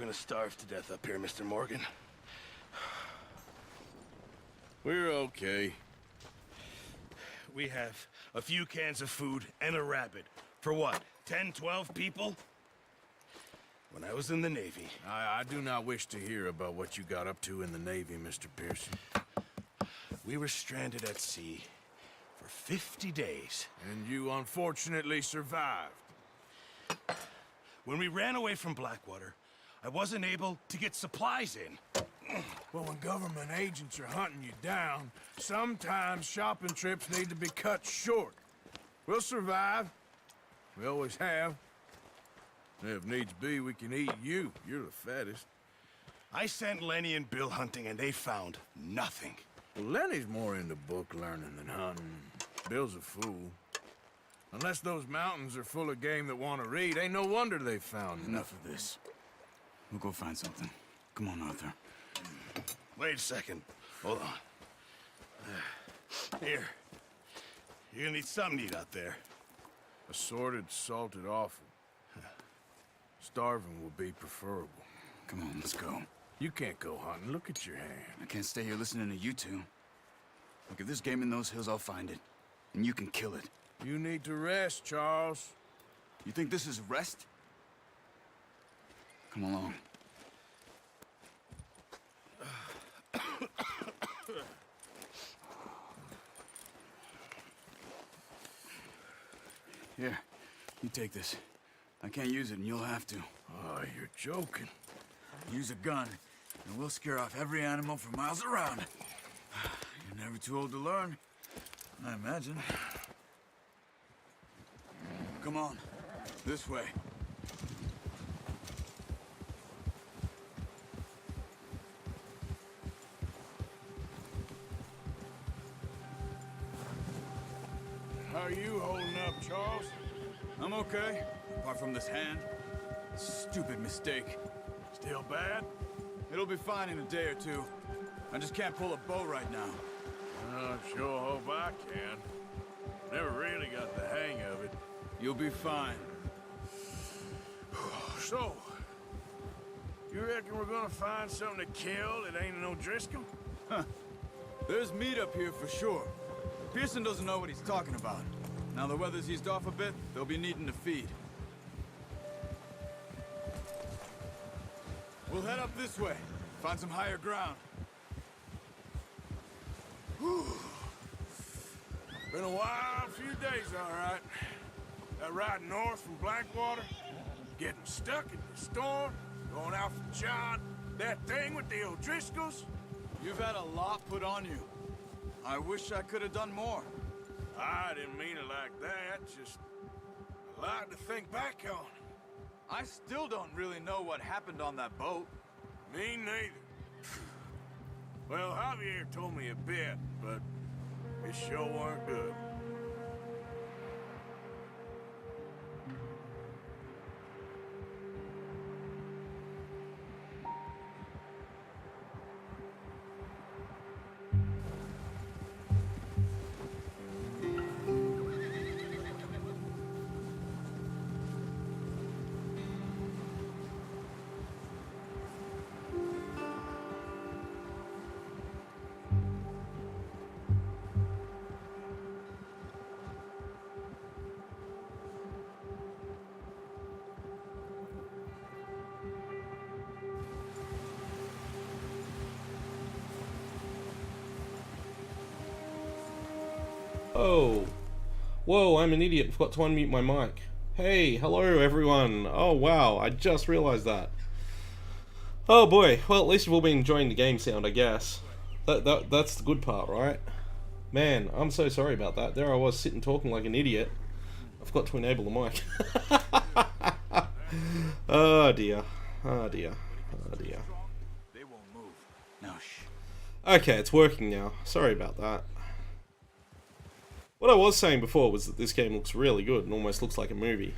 gonna starve to death up here, Mr. Morgan. We're okay. We have a few cans of food and a rabbit. For what, 10, 12 people? When I was in the Navy... I do not wish to hear about what you got up to in the Navy, Mr. Pearson. We were stranded at sea for 50 days. And you unfortunately survived. When we ran away from Blackwater, I wasn't able to get supplies in. Well, when government agents are hunting you down, sometimes shopping trips need to be cut short. We'll survive. We always have. If needs be, we can eat you. You're the fattest. I sent Lenny and Bill hunting, and they found nothing. Well, Lenny's more into book learning than hunting. Bill's a fool. Unless those mountains are full of game that want to read, ain't no wonder they found Enough of this. We'll go find something. Come on, Arthur. Wait a second. Hold on. Here. You're gonna need something to eat out there. Assorted, salted offal. Starving will be preferable. Come on, let's go. You can't go hunting. Look at your hand. I can't stay here listening to you two. Look, if there's game in those hills, I'll find it. And you can kill it. You need to rest, Charles. You think this is rest? Come along. Here, you take this. I can't use it, and you'll have to. Oh, you're joking. Use a gun, and we'll scare off every animal for miles around. You're never too old to learn, I imagine. Come on, this way. How are you holding up, Charles? I'm okay, apart from this hand. Stupid mistake. Still bad? It'll be fine in a day or two. I just can't pull a bow right now. I sure hope I can. Never really got the hang of it. You'll be fine. So, you reckon we're gonna find something to kill that ain't no Driscoll? Huh. There's meat up here for sure. Pearson doesn't know what he's talking about. Now the weather's eased off a bit, they'll be needing to feed. We'll head up this way, find some higher ground. Whew. Been a wild few days, all right. That ride north from Blackwater, getting stuck in the storm, going out from John, that thing with the O'Driscolls. You've had a lot put on you. I wish I could have done more. I didn't mean it like that, just a lot to think back on. I still don't really know what happened on that boat. Me neither. Well, Javier told me a bit, but it sure weren't good. Oh, whoa, I'm an idiot, forgot to unmute my mic. Hey, hello everyone. Oh wow, I just realized that. Oh boy, well at least you've all been enjoying the game sound, I guess. That's the good part, right? Man, I'm so sorry about that. There I was sitting talking like an idiot. I forgot to enable the mic. Oh dear, oh dear, oh dear. They won't move. Now shh. Okay, it's working now. Sorry about that. What I was saying before was that this game looks really good and almost looks like a movie.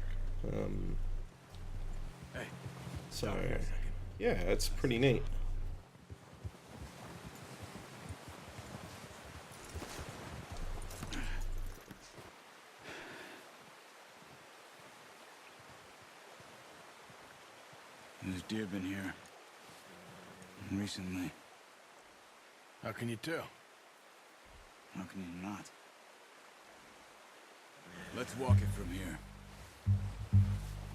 Hey, So, yeah, it's pretty neat. There's deer been here. recently. How can you tell? How can you not? Let's walk it from here.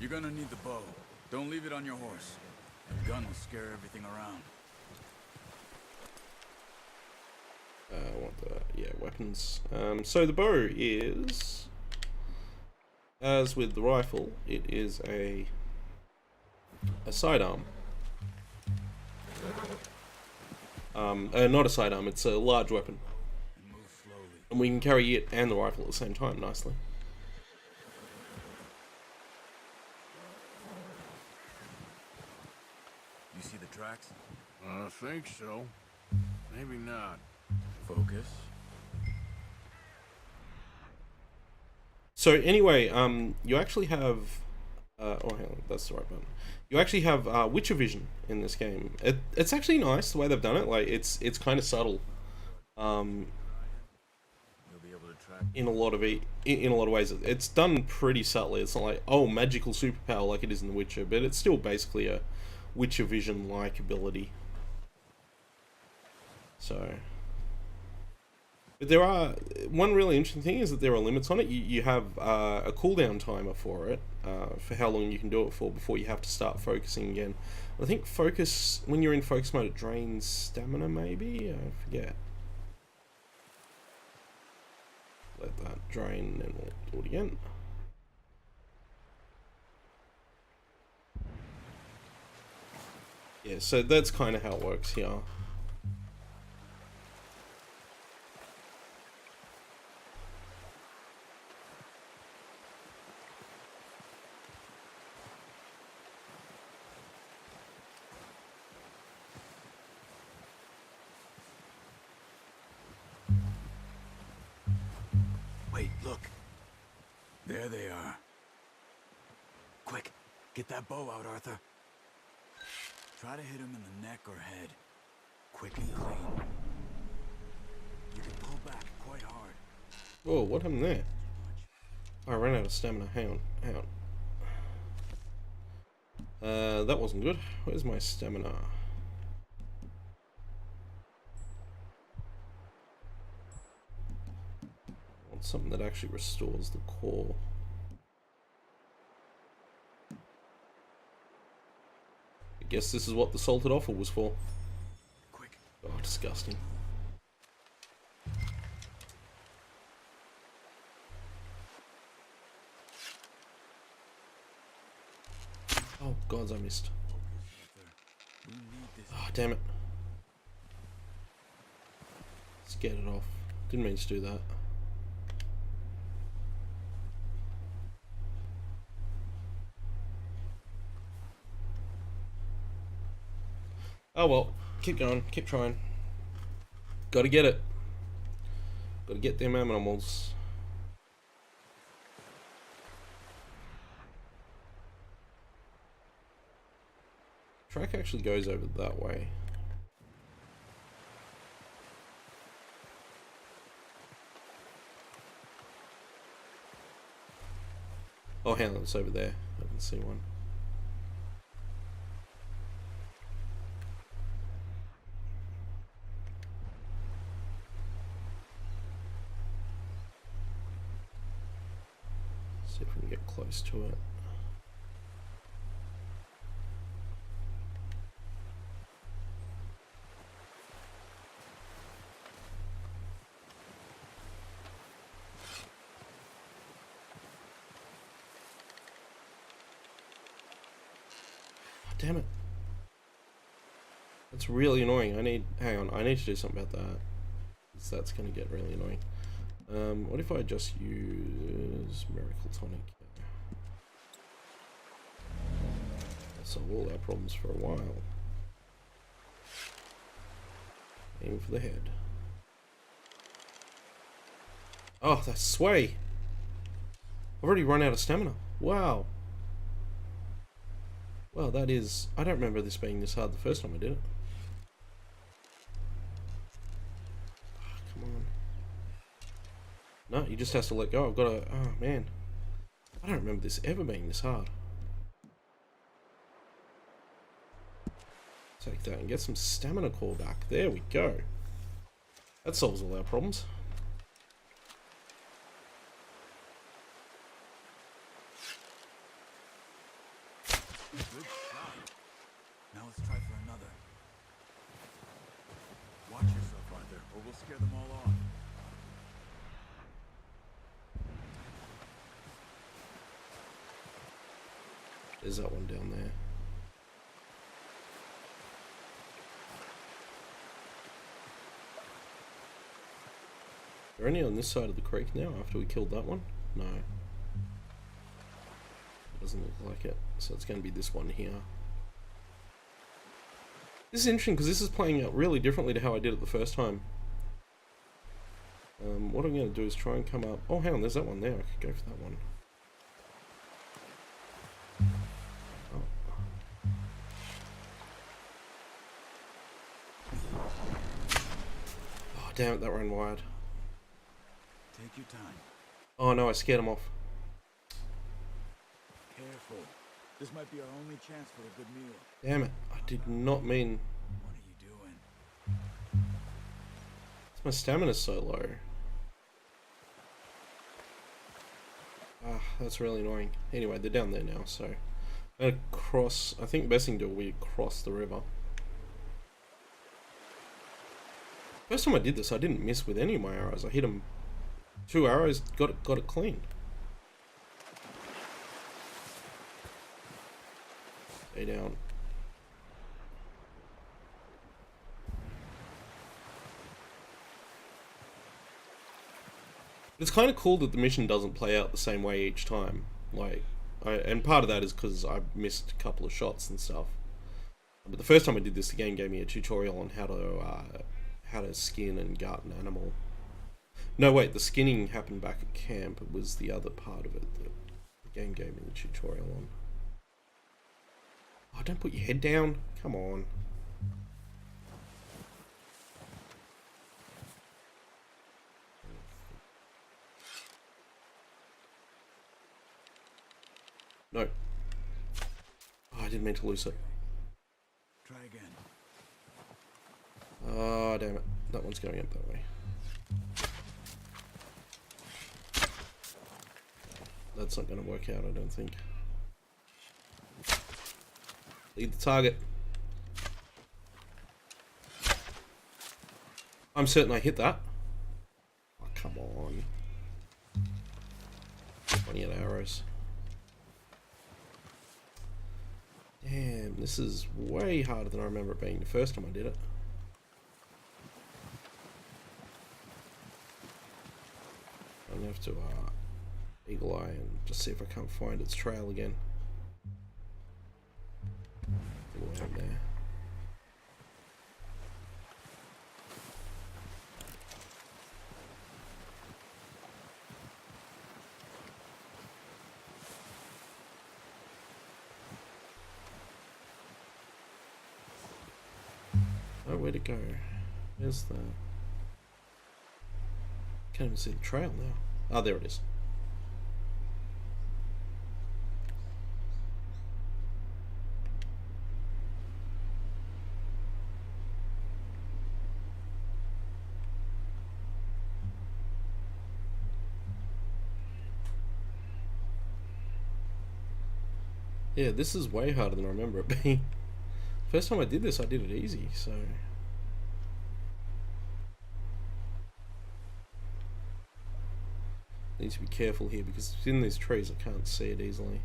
You're gonna need the bow. Don't leave it on your horse. The gun will scare everything around. I want the, yeah, weapons. So the bow is, as with the rifle, it is a sidearm. Not a sidearm, it's a large weapon. And move slowly. And we can carry it and the rifle at the same time nicely. You see the tracks? I think so. Maybe not. Focus. So anyway, you actually have, oh hang on, that's the right button. You actually have Witcher vision in this game. It's actually nice the way they've done it. Like it's kind of subtle, You'll be able to track. in a lot of ways. It's done pretty subtly. It's not like, oh, magical superpower like it is in The Witcher, but it's still basically a Witcher vision like ability. So. But there are, one really interesting thing is that there are limits on it. You have a cooldown timer for it, for how long you can do it for before you have to start focusing again. I think focus, when you're in focus mode, it drains stamina maybe? I forget. Let that drain and we'll do it again. Yeah, so that's kind of how it works here. Wait, look. There they are. Quick, get that bow out, Arthur. Try to hit him in the neck or head. Quick and clean. You can pull back quite hard. Whoa, what happened there? Oh, I ran out of stamina. Hang on, hang on. That wasn't good. Where's my stamina? I want something that actually restores the core. I guess this is what the salted offal was for. Quick. Oh, disgusting. Oh, gods, I missed. We need this. Oh, damn it. Let's get it off. Didn't mean to do that. Oh well, keep going, keep trying. Gotta get it. Gotta get them animals. Track actually goes over that way. Oh, hang on, it's over there. I can see one. See if we can get close to it. Damn it. That's really annoying. Hang on, I need to do something about that. 'Cause that's gonna get really annoying. What if I just use Miracle Tonic? That'll solve all our problems for a while. Aim for the head. Oh, that's sway! I've already run out of stamina. Wow. Well, that is... I don't remember this being this hard the first time I did it. Oh, come on. No, he just has to let go. I've got to... Oh, man. I don't remember this ever being this hard. Take that and get some stamina core back. There we go. That solves all our problems. Good shot. Now let's try for another. Watch yourself, Arthur, or we'll scare them all off. There's that one down there. We're only on this side of the creek now after we killed that one? No. It doesn't look like it. So it's going to be this one here. This is interesting because this is playing out really differently to how I did it the first time. What I'm going to do is try and come up... Oh, hang on, there's that one there. I could go for that one. Oh, damn it, that ran wide. Take your time. Oh no, I scared him off. Careful. This might be our only chance for a good meal. Damn it, I did not mean... What are you doing? My stamina's so low. Ah, that's really annoying. Anyway, they're down there now, so... I'm gonna cross... I think the best thing to do will be cross the river. First time I did this, I didn't miss with any of my arrows. I hit them... 2 arrows, got it clean. Stay down. It's kind of cool that the mission doesn't play out the same way each time. Like, and part of that is because I missed a couple of shots and stuff. But the first time I did this, the game gave me a tutorial on how to skin and gut an animal. No, wait, the skinning happened back at camp. It was the other part of it that the game gave me the tutorial on. Oh, don't put your head down. Come on. No. Oh, I didn't mean to lose it. Try again. Oh, damn it. That one's going up that way. That's not going to work out, I don't think. Lead the target. I'm certain I hit that. Oh, come on. 28 arrows. Damn, this is way harder than I remember it being the first time I did it. I'm going to have to eagle eye and just see if I can't find its trail again. All the way up there. Oh, where'd it go? Where's the... Can't even see the trail now. Ah, there it is. Yeah, this is way harder than I remember it being. First time I did this, I did it easy, so... Need to be careful here because it's in these trees, I can't see it easily.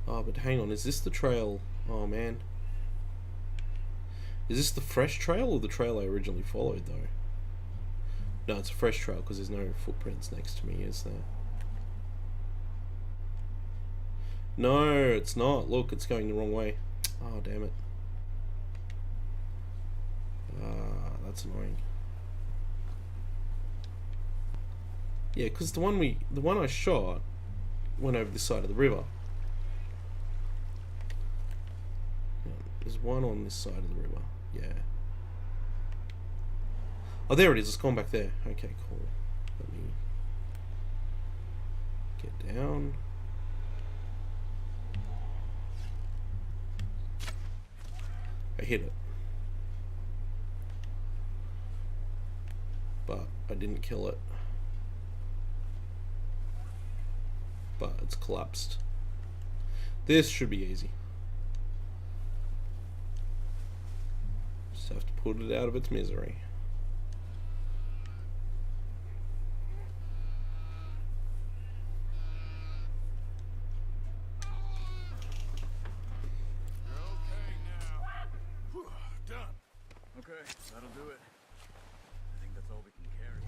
Oh, but hang on, is this the trail? Oh man. Is this the fresh trail or the trail I originally followed though? No, it's a fresh trail because there's no footprints next to me, is there? No, it's not. Look, it's going the wrong way. Oh, damn it. That's annoying. Yeah, because the one I shot went over this side of the river. There's one on this side of the river. Yeah. Oh, there it is. It's gone back there. Okay, cool. Let me get down. I hit it. But I didn't kill it. But it's collapsed. This should be easy. Just have to put it out of its misery. Okay, that'll do it. I think that's all we can carry.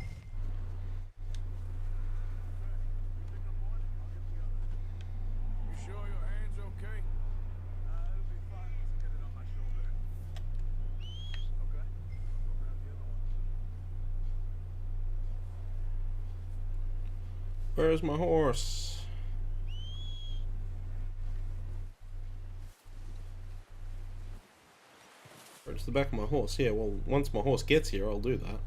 You sure your hand's okay? It'll be fine once I get it on my shoulder. Okay, I'll go grab the other one. Where's my horse? Where's the back of my horse? Yeah, well, once my horse gets here, I'll do that.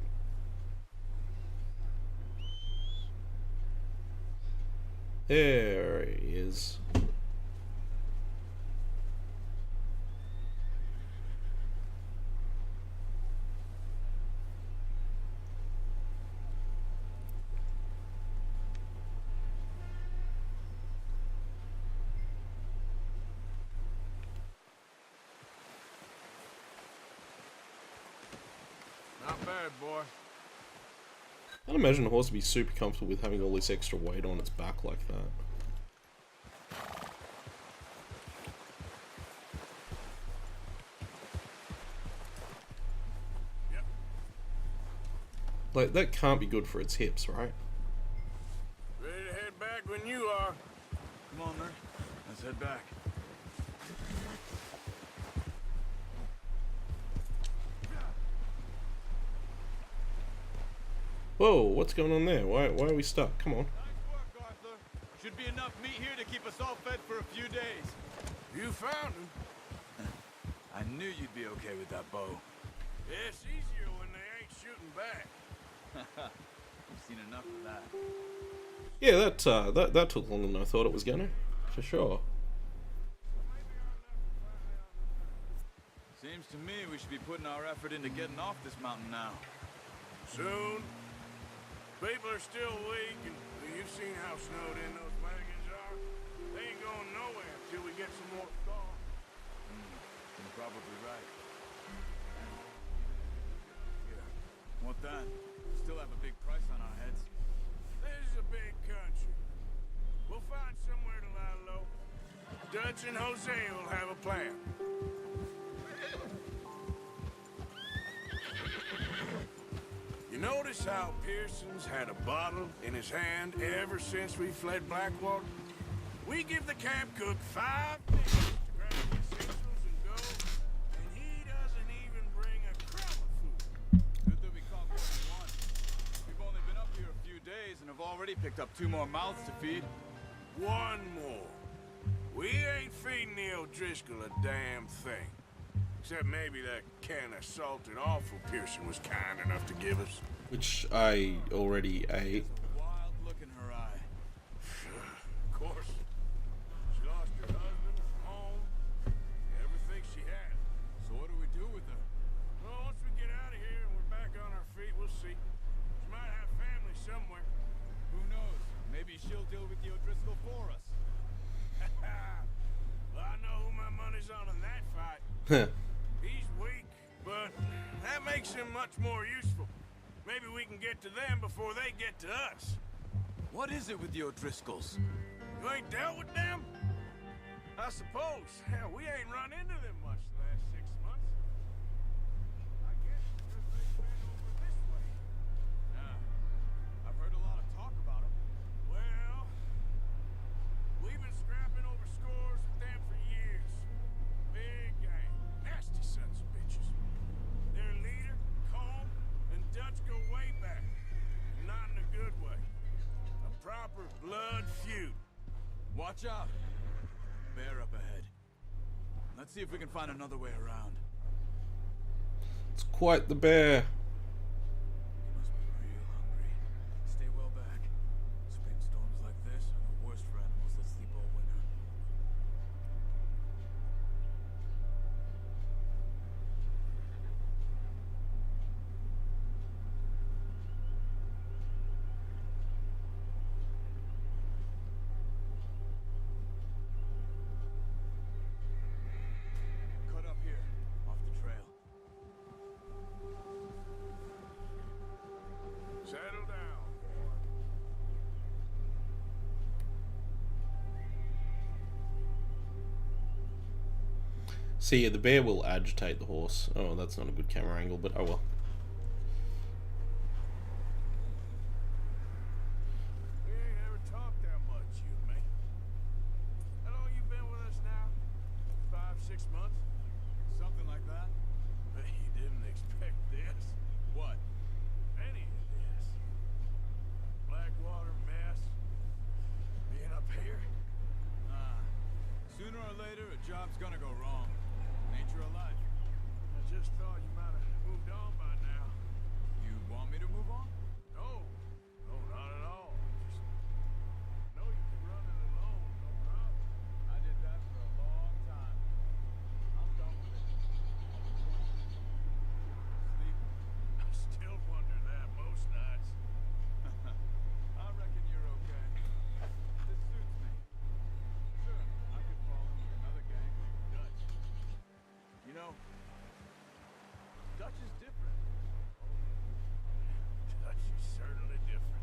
There he is. Not bad, boy. I'd imagine a horse would be super comfortable with having all this extra weight on its back like that. Yep. Like, that can't be good for its hips, right? Ready to head back when you are. Come on, Mer. Let's head back. Whoa, what's going on there? Why are we stuck? Come on. Nice work, Arthur. Should be enough meat here to keep us all fed for a few days. You found him. I knew you'd be okay with that bow. It's easier when they ain't shooting back. We've seen enough of that. Yeah, that took longer than I thought it was gonna. For sure. Seems to me we should be putting our effort into getting off this mountain now. Soon. People are still weak, and you've seen how snowed in those wagons are. They ain't going nowhere until we get some more thaw. You're probably right. What then? Still have a big price on our heads. This is a big country. We'll find somewhere to lie low. Dutch and Jose will have a plan. You notice how Pearson's had a bottle in his hand ever since we fled Blackwater? We give the camp cook 5 minutes to grab the essentials and go, and he doesn't even bring a crumb of food. Good that we caught what we want. We've only been up here a few days and have already picked up 2 more mouths to feed. One more. We ain't feeding the O'Driscoll a damn thing. Except maybe that can of salted offal Pearson was kind enough to give us. Which I already ate. A wild look in her eye. Of course. She lost her husband, her home, everything she had. So what do we do with her? Well, once we get out of here and we're back on our feet, we'll see. She might have family somewhere. Who knows? Maybe she'll deal with the O'Driscoll for us. Well, I know who my money's on in that fight. He's weak, but that makes him much more useful. Maybe we can get to them before they get to us. What is it with the O'Driscolls? You ain't dealt with them? I suppose. Hell, we ain't run into them much the last 6 months. I guess because they've been over this way. Yeah. I've heard a lot of talk about them. Well, we've been scrapping over scores with them for years. Big gang. Nasty sons of bitches. Their leader, Combe, and Dutch go way back. Not in a good way. A proper blood feud. Watch out. Bear up ahead. Let's see if we can find another way around. It's quite the bear. See, yeah, the bear will agitate the horse. Oh, that's not a good camera angle, but oh well. We ain't ever talked that much, you and me. How long you been with us now? 5, 6 months? Something like that? But you didn't expect this. What? Any of this. Blackwater mess. Being up here. Sooner or later, a job's gonna go wrong. Nature of life. I just thought you might have moved on by now. You want me to move on? No. No, not at all. Just know you can run it alone, no problem. I did that for a long time. I'm done with it. Sleep. I still wonder that most nights. I reckon you're okay. This suits me. Sure, I could fall in with another gang like Dutch. You know, Dutch is different. Dutch is certainly different.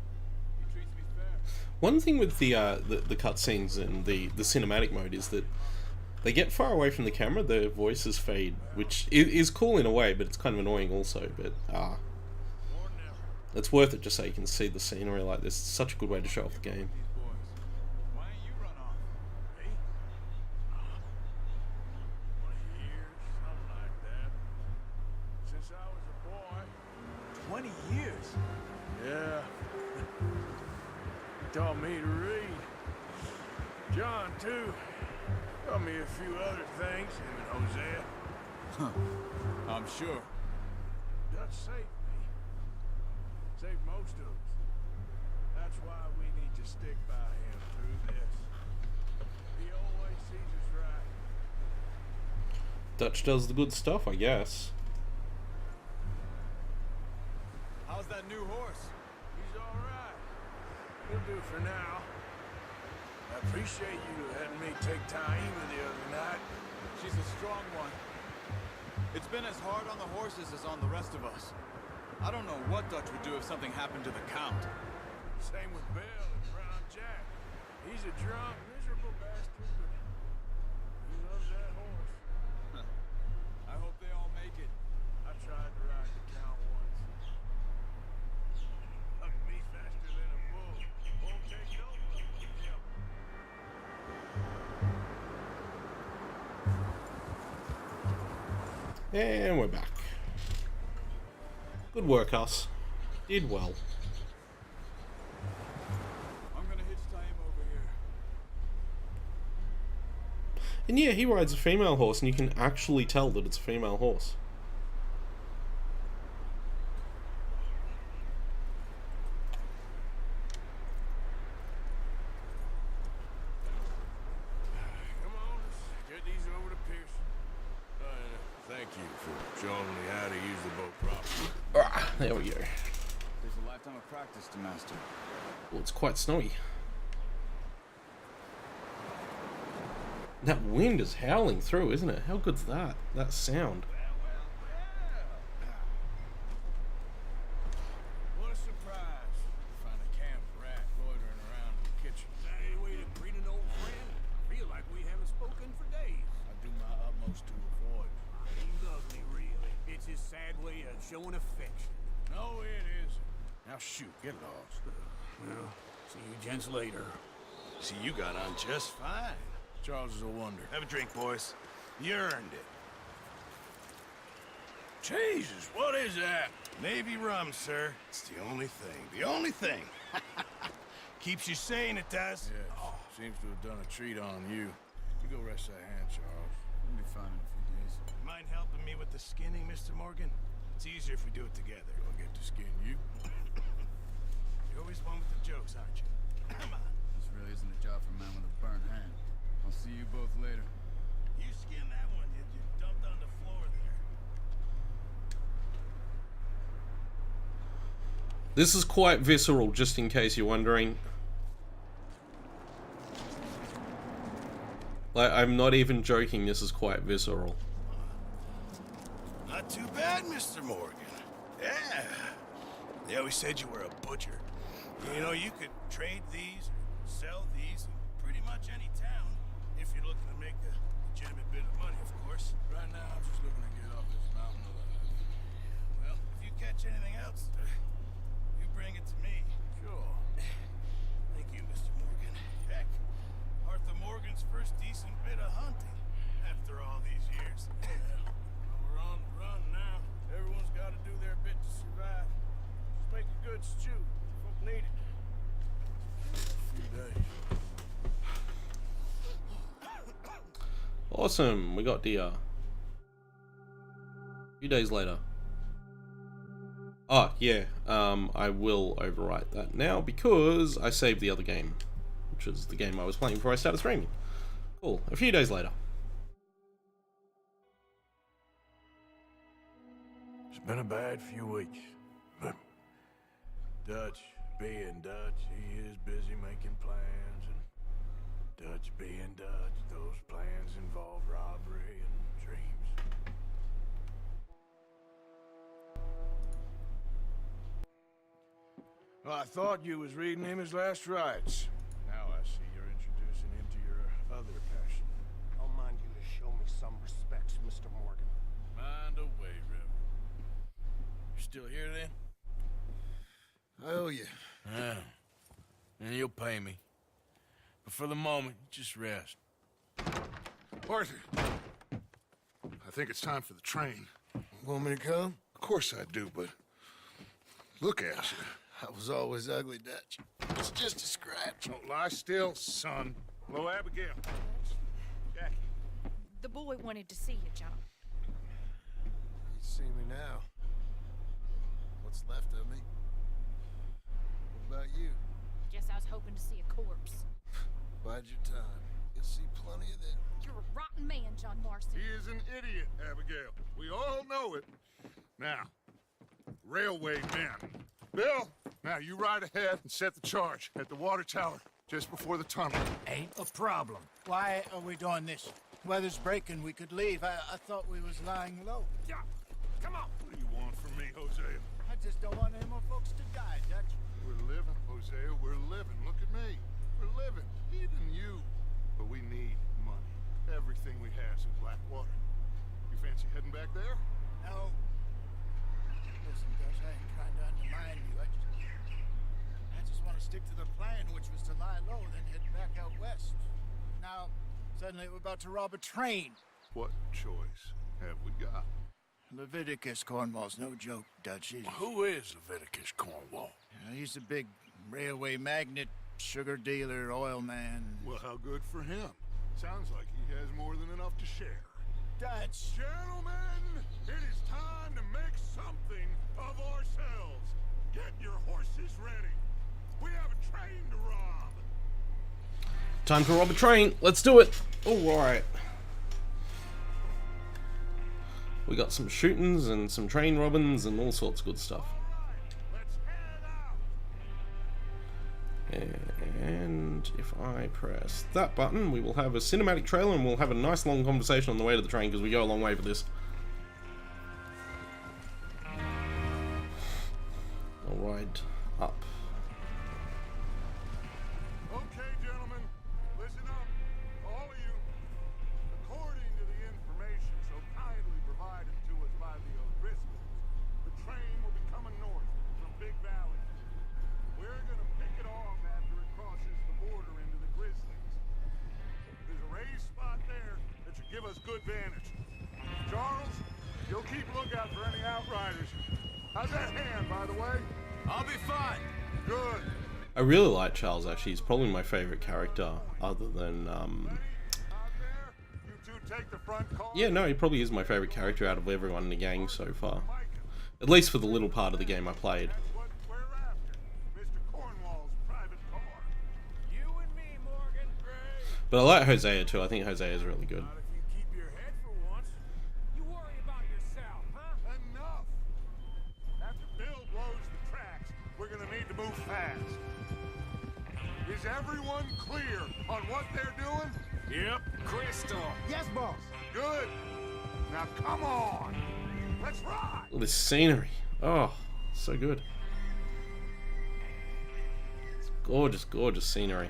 He treats me fair. One thing with the cutscenes and the cinematic mode is that they get far away from the camera, their voices fade, which is cool in a way, but it's kind of annoying also. But More than ever. it's worth it just so you can see the scenery like this. It's such a good way to show off the game. These boys. Why ain't you run off? Me? 20 years, something like that. Since I was a boy. 20 years? Yeah. He taught me to read. John, too. Taught me a few other things, him and Hosea. I'm sure. Dutch saved me. Saved most of us. That's why we need to stick by him through this. He always sees us right. Dutch does the good stuff, I guess. How's that new horse? He's all right. He'll do for now. I appreciate you letting me take Taima the other night. She's a strong one. It's been as hard on the horses as on the rest of us. I don't know what Dutch would do if something happened to the Count. Same with Bill and Brown Jack. He's a drunk, miserable bastard, but he loves that horse. I hope they all make it. I tried to ride the Count once. Hugged me faster than a bull. Won't take no love from him. And we're back. Good work, us. Did well. I'm gonna hitch Taima over here. And yeah, he rides a female horse, and you can actually tell that it's a female horse. Come on, let's get these over to Pearson. Thank you for showing me how to use the boat properly. Ah, there we go. There's a lifetime of practice to master. Well, it's quite snowy. That wind is howling through, isn't it? How good's that? That sound. What a surprise. Find a camp rat loitering around in the kitchen. Hey, way to greet an old friend. Feel like we haven't spoken for days. I do my utmost to avoid. He loves me, really. It's his sad way of showing affection. No, it isn't. Now shoot, get lost. Well, see you gents later. See, you got on just fine. Charles is a wonder. Have a drink, boys. You earned it. Jesus, what is that? Navy rum, sir. It's the only thing. The only thing. Keeps you sane, it does. Yes, seems to have done a treat on you. You go rest that hand, Charles. We'll be fine in a few days. Mind helping me with the skinning, Mr. Morgan? It's easier if we do it together. Do I get to skin you? You're always one with the jokes, aren't you? Come on. This really isn't a job for a man with a burnt hand. I'll see you both later. You skinned that one, did you? Dumped on the floor there. This is quite visceral, just in case you're wondering. Like, I'm not even joking, this is quite visceral. Not too bad, Mr. Morgan. Yeah. They always said you were a butcher. You know, you could trade these, or sell these in pretty much any town if you're looking to make a legitimate bit of money, of course. Right now, I'm just looking to get off this mountain alive. Well, if you catch anything else, you bring it to me. Sure. Thank you, Mr. Morgan. Heck, Arthur Morgan's first decent bit of hunting after all these years. Well, we're on the run now. Everyone's got to do their bit to survive. Just make a good stew. Folk need it. A few days. Awesome, we got deer. A few days later. Oh, yeah, I will overwrite that now because I saved the other game, which was the game I was playing before I started streaming. Cool, a few days later. It's been a bad few weeks, but Dutch being Dutch, he is busy making plans, and Dutch being Dutch, those plans involve robbery and dreams. Well, I thought you was reading him his last rites. Now I see you're introducing him to your other passion. I'll mind you to show me some respect, Mr. Morgan. Mind away, Reverend. You still here then? I owe you. Yeah. And you'll pay me. But for the moment, just rest. Arthur, I think it's time for the train. Want me to come? Of course I do, but look at you. I was always ugly, Dutch. It's just a scratch. Don't lie still, son. Hello, Abigail. Jackie. The boy wanted to see you, John. You see me now. What's left of me? What about you? Guess I was hoping to see a corpse. Bide your time. You'll see plenty of them. You're a rotten man, John Marston. He is an idiot, Abigail. We all know it. Now, railway men. Bill, now you ride ahead and set the charge at the water tower just before the tunnel. Ain't a problem. Why are we doing this? Weather's breaking, we could leave. I thought we was lying low. Yeah, come on. What do you want from me, Hosea? I just don't want any more folks to die, Dutch. We're living, Hosea. We're living. Look at me. We're living. Even you. But we need money. Everything we have is in Blackwater. You fancy heading back there? No. Listen, Dutch, I ain't trying to undermine you. I just want to stick to the plan, which was to lie low, then head back out west. Now, suddenly we're about to rob a train. What choice have we got? Leviticus Cornwall's no joke, Dutch. Who is Leviticus Cornwall? He's a big railway magnate, sugar dealer, oil man. Well, how good for him. Sounds like he has more than enough to share. Dutch! Gentlemen, it is time to make something of ourselves. Get your horses ready. We have a train to rob. Time to rob a train. Let's do it. Alright. We got some shootings and some train robbings and all sorts of good stuff. Let's head out. And if I press that button, we will have a cinematic trailer and we'll have a nice long conversation on the way to the train because we go a long way for this. I'll ride up. Okay, gentlemen, listen up. All of you. According to the information so kindly provided to us by the O'Driscolls, the train will be coming north from Big Valley. We're gonna pick it off after it crosses the border into the Grizzlies. There's a raised spot there that should give us good vantage. Charles, you'll keep lookout for any outriders. How's that hand, by the way? I'll be fine. Good. I really like Charles, actually. He's probably my favorite character, other than, Out there, you two take the front car. yeah, no, he probably is my favorite character out of everyone in the gang so far. At least for the little part of the game I played. That's what we're after. Mr. Cornwall's private car. You and me, Morgan. But I like Hosea too. I think Hosea is really good. Not if you keep your head for once. You worry about yourself, huh? Enough. After Bill blows the tracks, we're gonna need to move fast. Is everyone clear on what they're doing? Yep. Crystal. Yes, boss. Good. Now come on. Let's ride. All this scenery. Oh, so good. It's gorgeous, gorgeous scenery.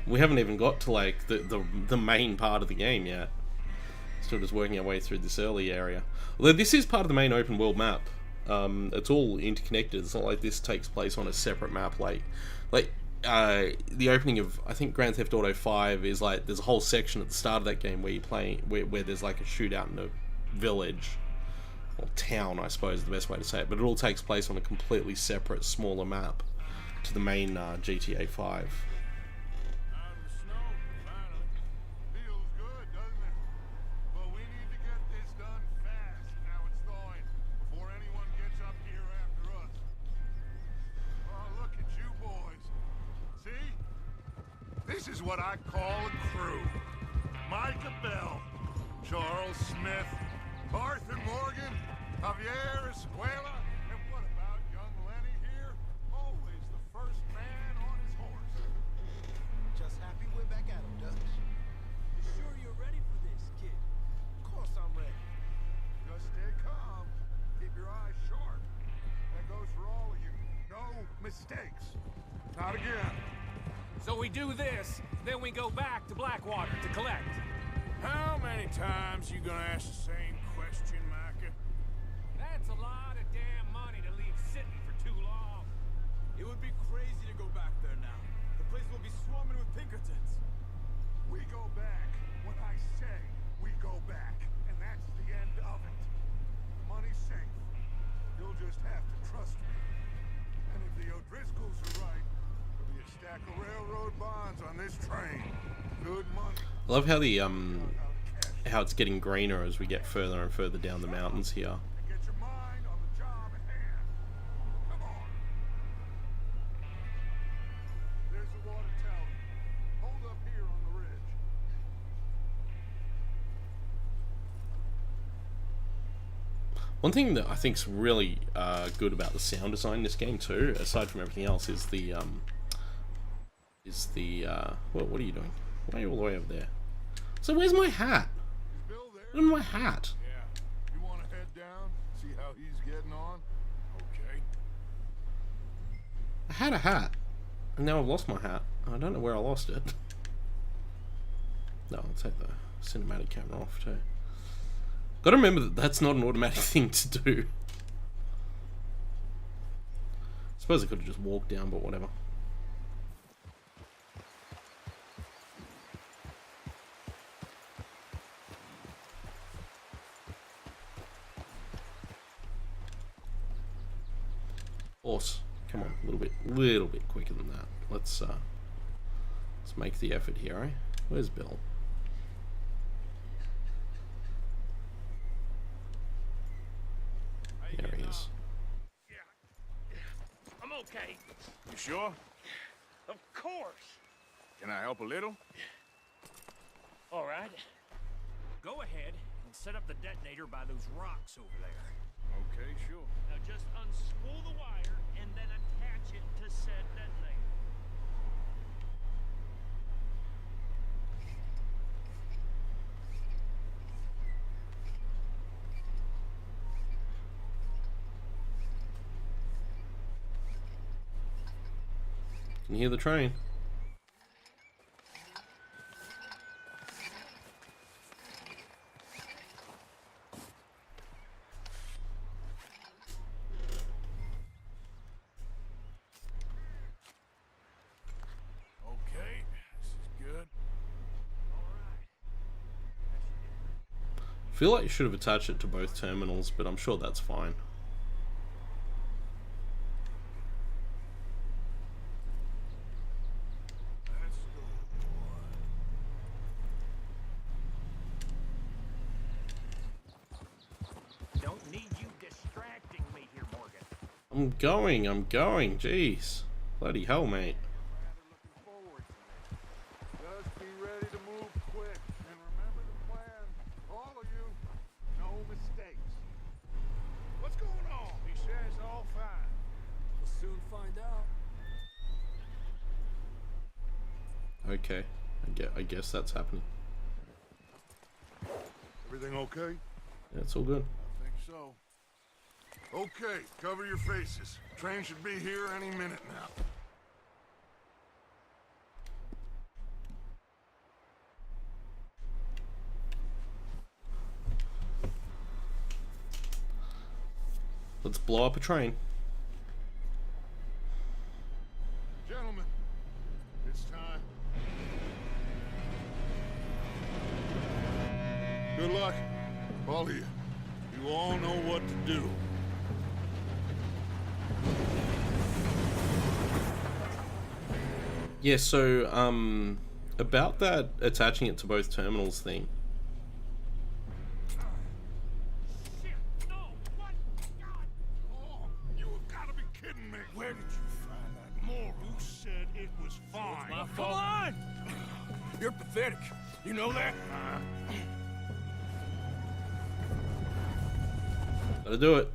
We haven't even got to like the main part of the game yet. Still just working our way through this early area. Although this is part of the main open world map. It's all interconnected. It's not like this takes place on a separate map. Like the opening of, I think, Grand Theft Auto 5 is like, there's a whole section at the start of that game where you play, where there's like a shootout in a village, or town, I suppose is the best way to say it, but it all takes place on a completely separate, smaller map to the main GTA 5. Out of the snow, finally. Feels good, doesn't it? But we need to get this done fast now it's thawing, before anyone gets up here after us. Oh, look at you boys. See? This is what I call a crew. Micah Bell, Charles Smith, Arthur Morgan, Javier Escuela, and what about young Lenny here? Always the first man on his horse. Just happy we're back at him, Dutch. You sure you're ready for this, kid? Of course I'm ready. Just stay calm. Keep your eyes sharp. That goes for all of you. No mistakes. Not again. So we do this, then we go back to Blackwater to collect. How many times you gonna ask the same question, Micah? That's a lot of damn money to leave sitting for too long. It would be crazy to go back there now. The place will be swarming with Pinkertons. We go back when I say we go back, and that's the end of it. Money's safe. You'll just have to trust me. And if the O'Driscolls are right, there'll be a stack of railroad bonds on this train. Good money. I love how the how it's getting greener as we get further and further down the mountains here. And get your mind on the job at hand. Come on. There's the water tower. Hold up here on the ridge. One thing that I think's really good about the sound design in this game too, aside from everything else, is the what are you doing? Why are you all the way over there? So where's my hat? Is Bill there? Where's my hat? Yeah. You want to head down? See how he's getting on? Okay. I had a hat, and now I've lost my hat. I don't know where I lost it. No, I'll take the cinematic camera off too. Gotta remember that that's not an automatic thing to do. I suppose I could have just walked down, but whatever. Horse, come on, a little bit quicker than that. Let's make the effort here, eh? Where's Bill? There he is. I'm okay. You sure? Of course. Can I help a little? All right. Go ahead and set up the detonator by those rocks over there. Okay, sure. Now just unspool the wire and then attach it to said detonator. Can you hear the train? Okay, this is good. I feel like you should have attached it to both terminals, but I'm sure that's fine. Let's go, boy. Don't need you distracting me here, Morgan. I'm going, jeez. Bloody hell, mate. Rather looking forward to this. Just be ready to move quick. And remember the plan. All of you, no mistakes. What's going on? He says all fine. We'll soon find out. Okay, I guess that's happening. Everything okay? Yeah, it's all good. I think so. Okay, cover your faces. Train should be here any minute now. Let's blow up a train. Gentlemen, it's time. Good luck, all of you. You all know what to do. Yeah, so, about that attaching it to both terminals thing. Shit! No! What? God! Oh, you have got to be kidding me. Where did you find that moron? You said it was fine. My fault. Come on! You're pathetic. You know that? Gotta do it.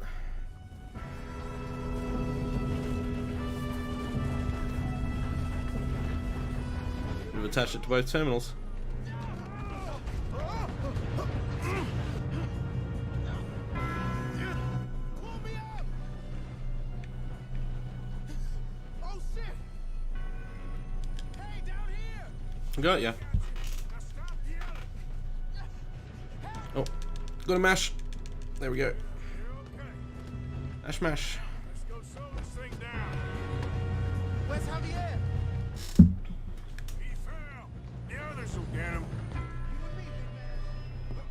We've attached it to both terminals. Pull me up! Oh shit! Hey, down here! Got ya. Now stop yelling. Oh, gotta mash. There we go. You're okay. Mash, mash. Let's go slow this thing down. Where's Javier? He fell. The others will get him. You and me, big man.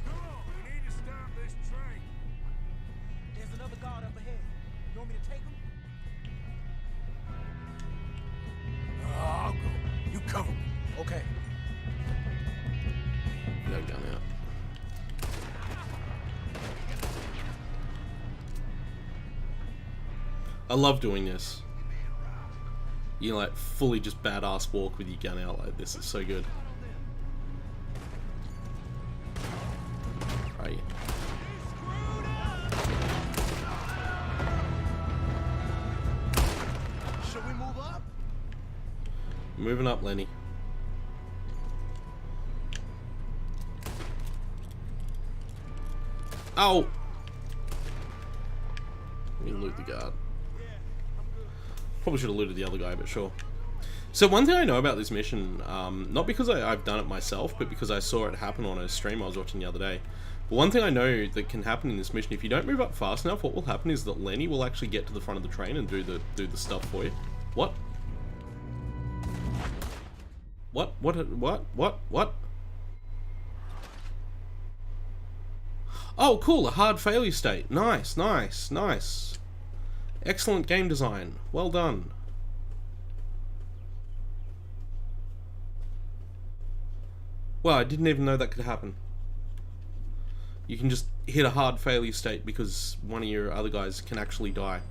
Come on, we need to stop this train. There's another guard up ahead. You want me to take him? I'll go. You cover me. Okay. No gun out. I love doing this. You like fully just badass walk with your gun out like this. It's so good. Right. Should we move up? Moving up, Lenny. Oh! Let me loot the guard. Probably should have looted the other guy, but sure. So one thing I know about this mission, not because I've done it myself, but because I saw it happen on a stream I was watching the other day. But one thing I know that can happen in this mission, if you don't move up fast enough, what will happen is that Lenny will actually get to the front of the train and do the stuff for you. What? What? Oh, cool, a hard failure state. Nice, nice, nice. Excellent game design. Well done. Well, I didn't even know that could happen. You can just hit a hard failure state because one of your other guys can actually die.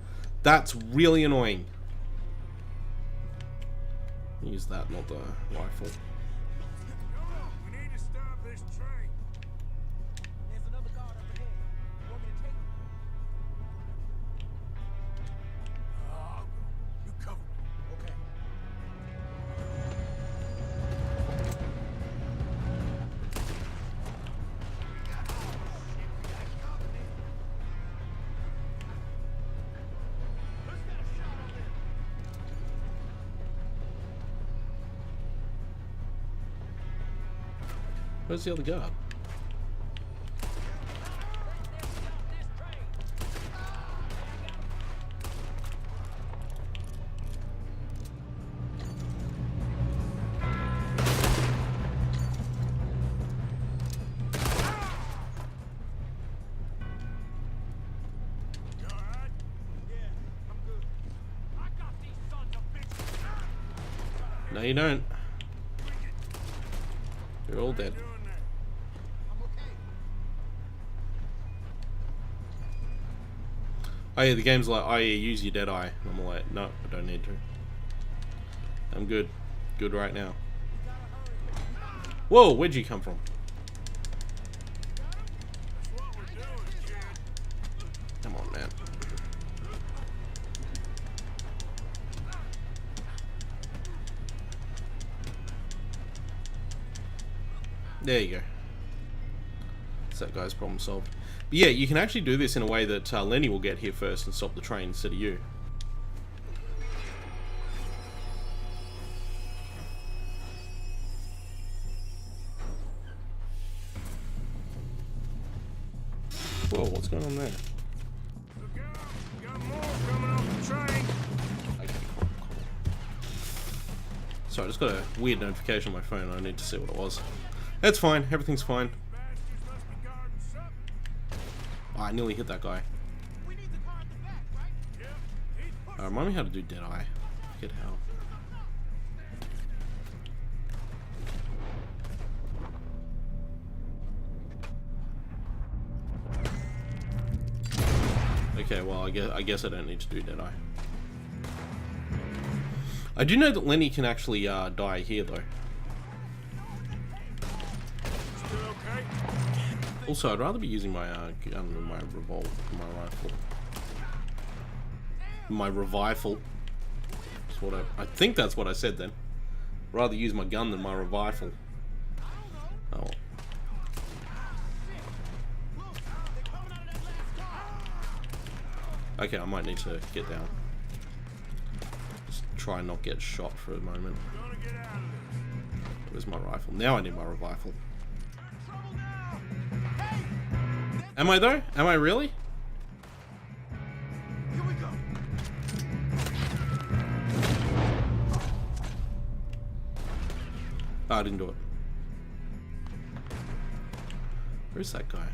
That's really annoying. Use that, not the rifle. Come on, we need to stop this train. There's another guard up ahead. You want me to take him? I'll go. You cover me. Okay. Where's the other guard? You all right? Yeah, I'm good. I got these sons of bitches. No, you don't. You're all dead. Doing that. I'm okay. Oh yeah, the game's like, oh yeah, use your dead eye. And I'm like, no, I don't need to. I'm good. Good right now. Whoa, where'd you come from? That's what we're doing, kid. Come on, man. There you go. That's that guy's problem solved. But yeah, you can actually do this in a way that Lenny will get here first and stop the train instead of you. on there? Look out! We got more coming off the train. Okay, cool. Sorry, I just got a weird notification on my phone. I need to see what it was. It's fine. Everything's fine. Bastards must be guarding something. Oh, I nearly hit that guy. We need the car at the back, right? Yep. He's pushing. Remind me how to do Deadeye. I forget how. Okay, well, I guess I don't need to do Deadeye. I do know that Lenny can actually die here, though. Still okay? Also, I'd rather be using my gun than my revolver, my rifle. My revival. That's what I think that's what I said then. Rather use my gun than my revival. Oh. Well. Okay, I might need to get down. Just try and not get shot for a moment. Gonna get out of this. Where's my rifle? Now I need my revival. Am I though? Am I really? Here we go. Oh, I didn't do it. Where's that guy?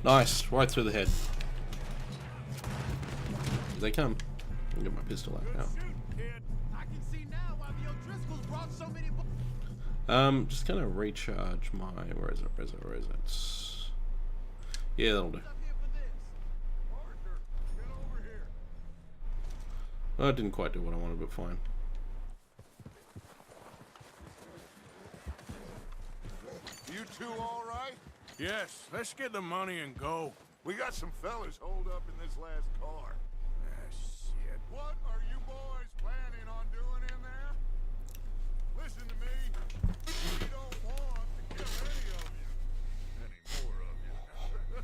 Nice, right through the head. Here they come. I'll get my pistol out now. I can see now why the O'Driscolls brought so many. Just gonna recharge my. Where is it? Yeah, that'll do. Parker, get over here. Oh, it didn't quite do what I wanted, but fine. You two all right? Yes, let's get the money and go. We got some fellas holed up in this last car. Ah, shit. What are you boys planning on doing in there? Listen to me. We don't want to kill any of you. Any more of you.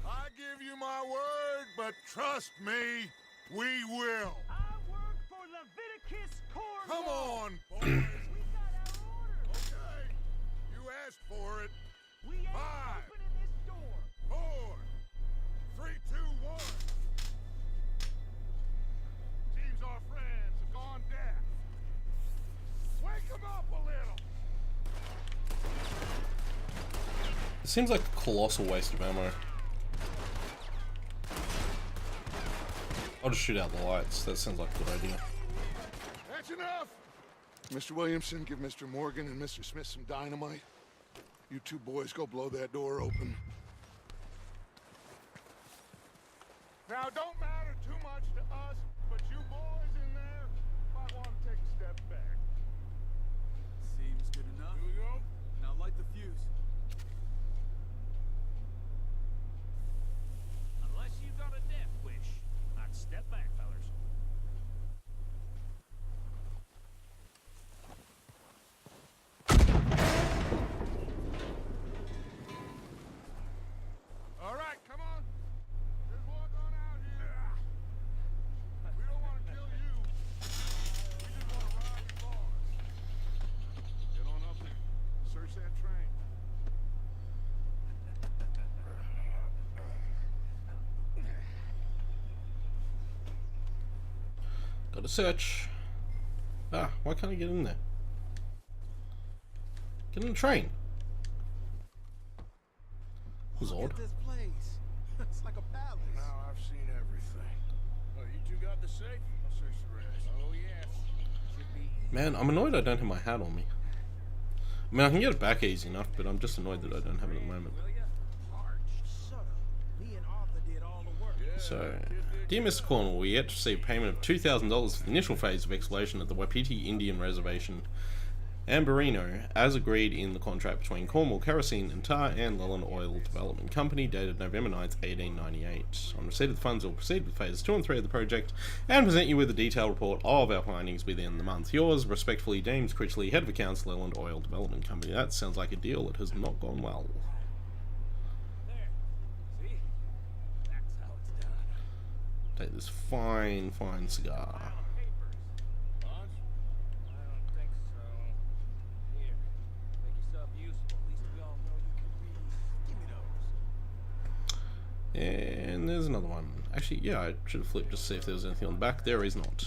I give you my word, but trust me, we will. I work for Leviticus Corps. Come on, boys. We got our orders. Okay. You asked for it. We ain't 5, opening this door. 4, 3, 2, 1. Seems our friends have gone deaf. Wake them up a little. It seems like a colossal waste of ammo. I'll just shoot out the lights. That sounds like a good idea. That's enough. Mr. Williamson, give Mr. Morgan and Mr. Smith some dynamite. You two boys go blow that door open. Now, don't matter too much to us, but you boys in there might want to take a step back. Seems good enough. Here we go. Now light the fuse. Unless you got a death wish, I'd step back, fellas. All right, come on. Let's walk on out here. We don't want to kill you. We just want to rob your boss. Get on up and search that train. Got to search. Ah, why can't I get in there? Get in the train. That was odd. This place. It's like a palace. Now I've seen everything. Oh, you two got the safe? I'll search the rest. Oh yes. Should be. Man, I'm annoyed I don't have my hat on me. I mean, I can get it back easy enough, but I'm just annoyed that I don't have it at the moment. Will ya? Arch. Shut up. Me and Arthur did all the work. So, dear Mr. Cornwall, we yet to receive payment of $2,000 for the initial phase of exploration at the Wapiti Indian Reservation Amberino, as agreed in the contract between Cornwall Kerosene and Tar and Leland Oil Development Company, dated November 9th, 1898. On receipt of the funds, we'll proceed with phases 2 and 3 of the project and present you with a detailed report of our findings within the month. Yours, respectfully, James Critchley, Head of Accounts, Leland Oil Development Company. That sounds like a deal that has not gone well. There. See? That's how it's done. Take this fine, fine cigar. Papers. I don't think so. Here, make yourself useful. At least we all know you can read. Give me those. And there's another one. Actually, yeah, I should have flipped just to see if there was anything on the back. There is not.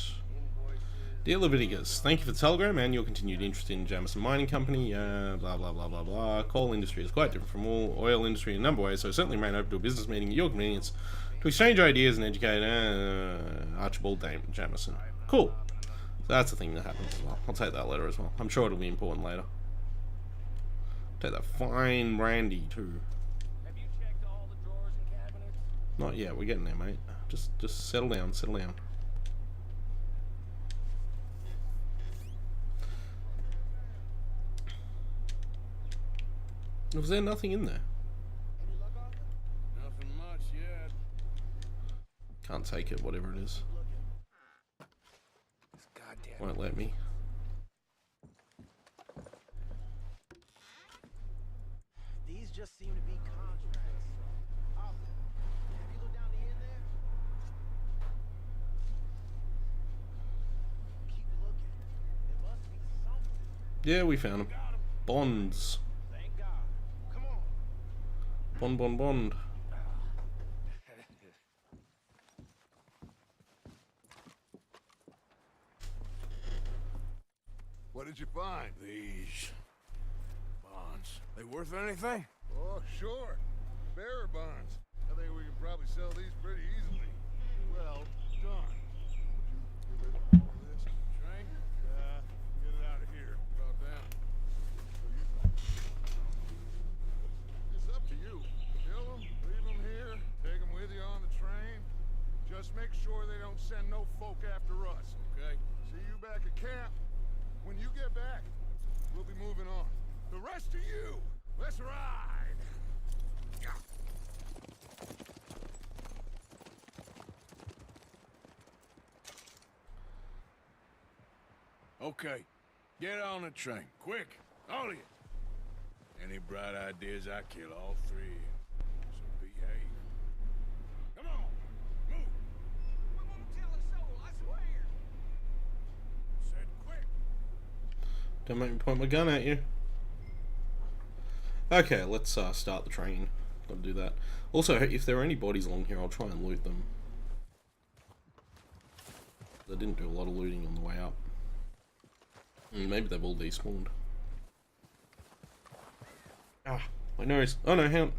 Dear Leviticus, thank you for the telegram and your continued interest in Jamison Mining Company. Blah, blah, blah, blah, blah. Coal industry is quite different from oil industry in a number of ways, so certainly remain open to a business meeting at your convenience to exchange ideas and educate Archibald Jamison. Cool. So that's the thing that happens as well. I'll take that letter as well. I'm sure it'll be important later. Take that fine brandy too. Have you checked all the drawers and cabinets? Not yet. We're getting there, mate. Just settle down. Settle down. Was there nothing in there? Nothing much yet. Can't take it, whatever it is. This goddamn. Won't let me. These just seem to be contracts. Have you looked down the end there? Keep looking. There must be something. Yeah, we found them. Bonds. Thank God. Come on. Bond. What did you find? These bonds. They worth anything? Oh, sure. Bearer bonds. I think we can probably sell these pretty easily. Well done. Would you give it all this? Train? Get it out of here. About down. It's up to you. Kill them, leave them here, take them with you on the train. Just make sure they don't send no folk after us. Okay. See you back at camp. When you get back, we'll be moving on. The rest of you, let's ride! Okay. Get on the train. Quick. All of you. Any bright ideas, I kill all three of you. So behave. Come on. Move. We won't tell a soul, I swear. Said quick. Don't make me point my gun at you. Okay, let's start the train. Gotta do that. Also, if there are any bodies along here, I'll try and loot them. They didn't do a lot of looting on the way up. Maybe they've all despawned. Ah, my nose. Oh no, hang on.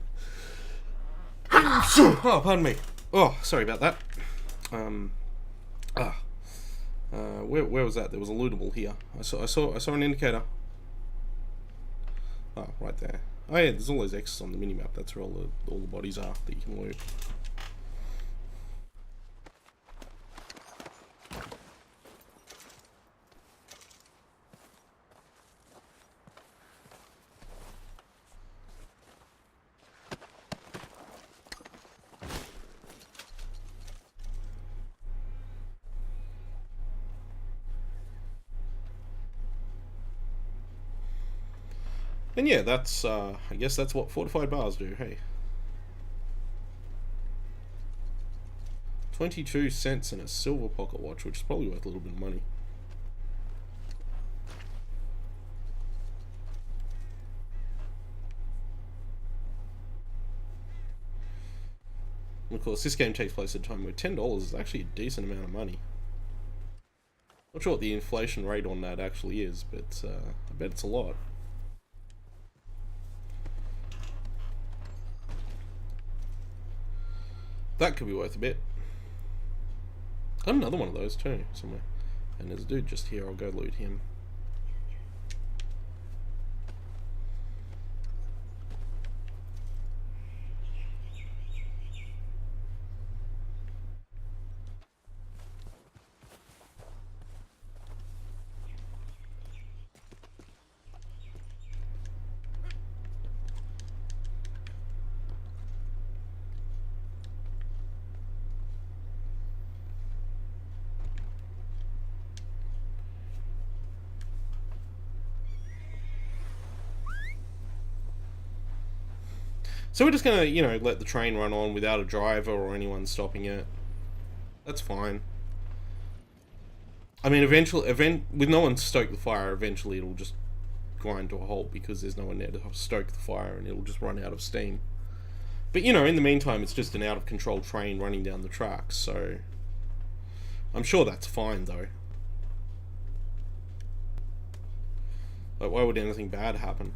Oh, pardon me. Oh, sorry about that. Where was that? There was a lootable here. I saw an indicator. Oh, right there. Oh yeah, there's all those X's on the minimap. That's where all the bodies are that you can loot. And yeah, that's, I guess that's what fortified bars do, hey. 22 cents and a silver pocket watch, which is probably worth a little bit of money. And of course, this game takes place at a time where $10 is actually a decent amount of money. Not sure what the inflation rate on that actually is, but I bet it's a lot. That could be worth a bit. Got another one of those too, somewhere. And there's a dude just here, I'll go loot him. So we're just gonna, you know, let the train run on without a driver or anyone stopping it. That's fine. I mean, with no one to stoke the fire, eventually it'll just grind to a halt because there's no one there to stoke the fire and it'll just run out of steam. But, you know, in the meantime, it's just an out-of-control train running down the tracks, so... I'm sure that's fine, though. Like, why would anything bad happen?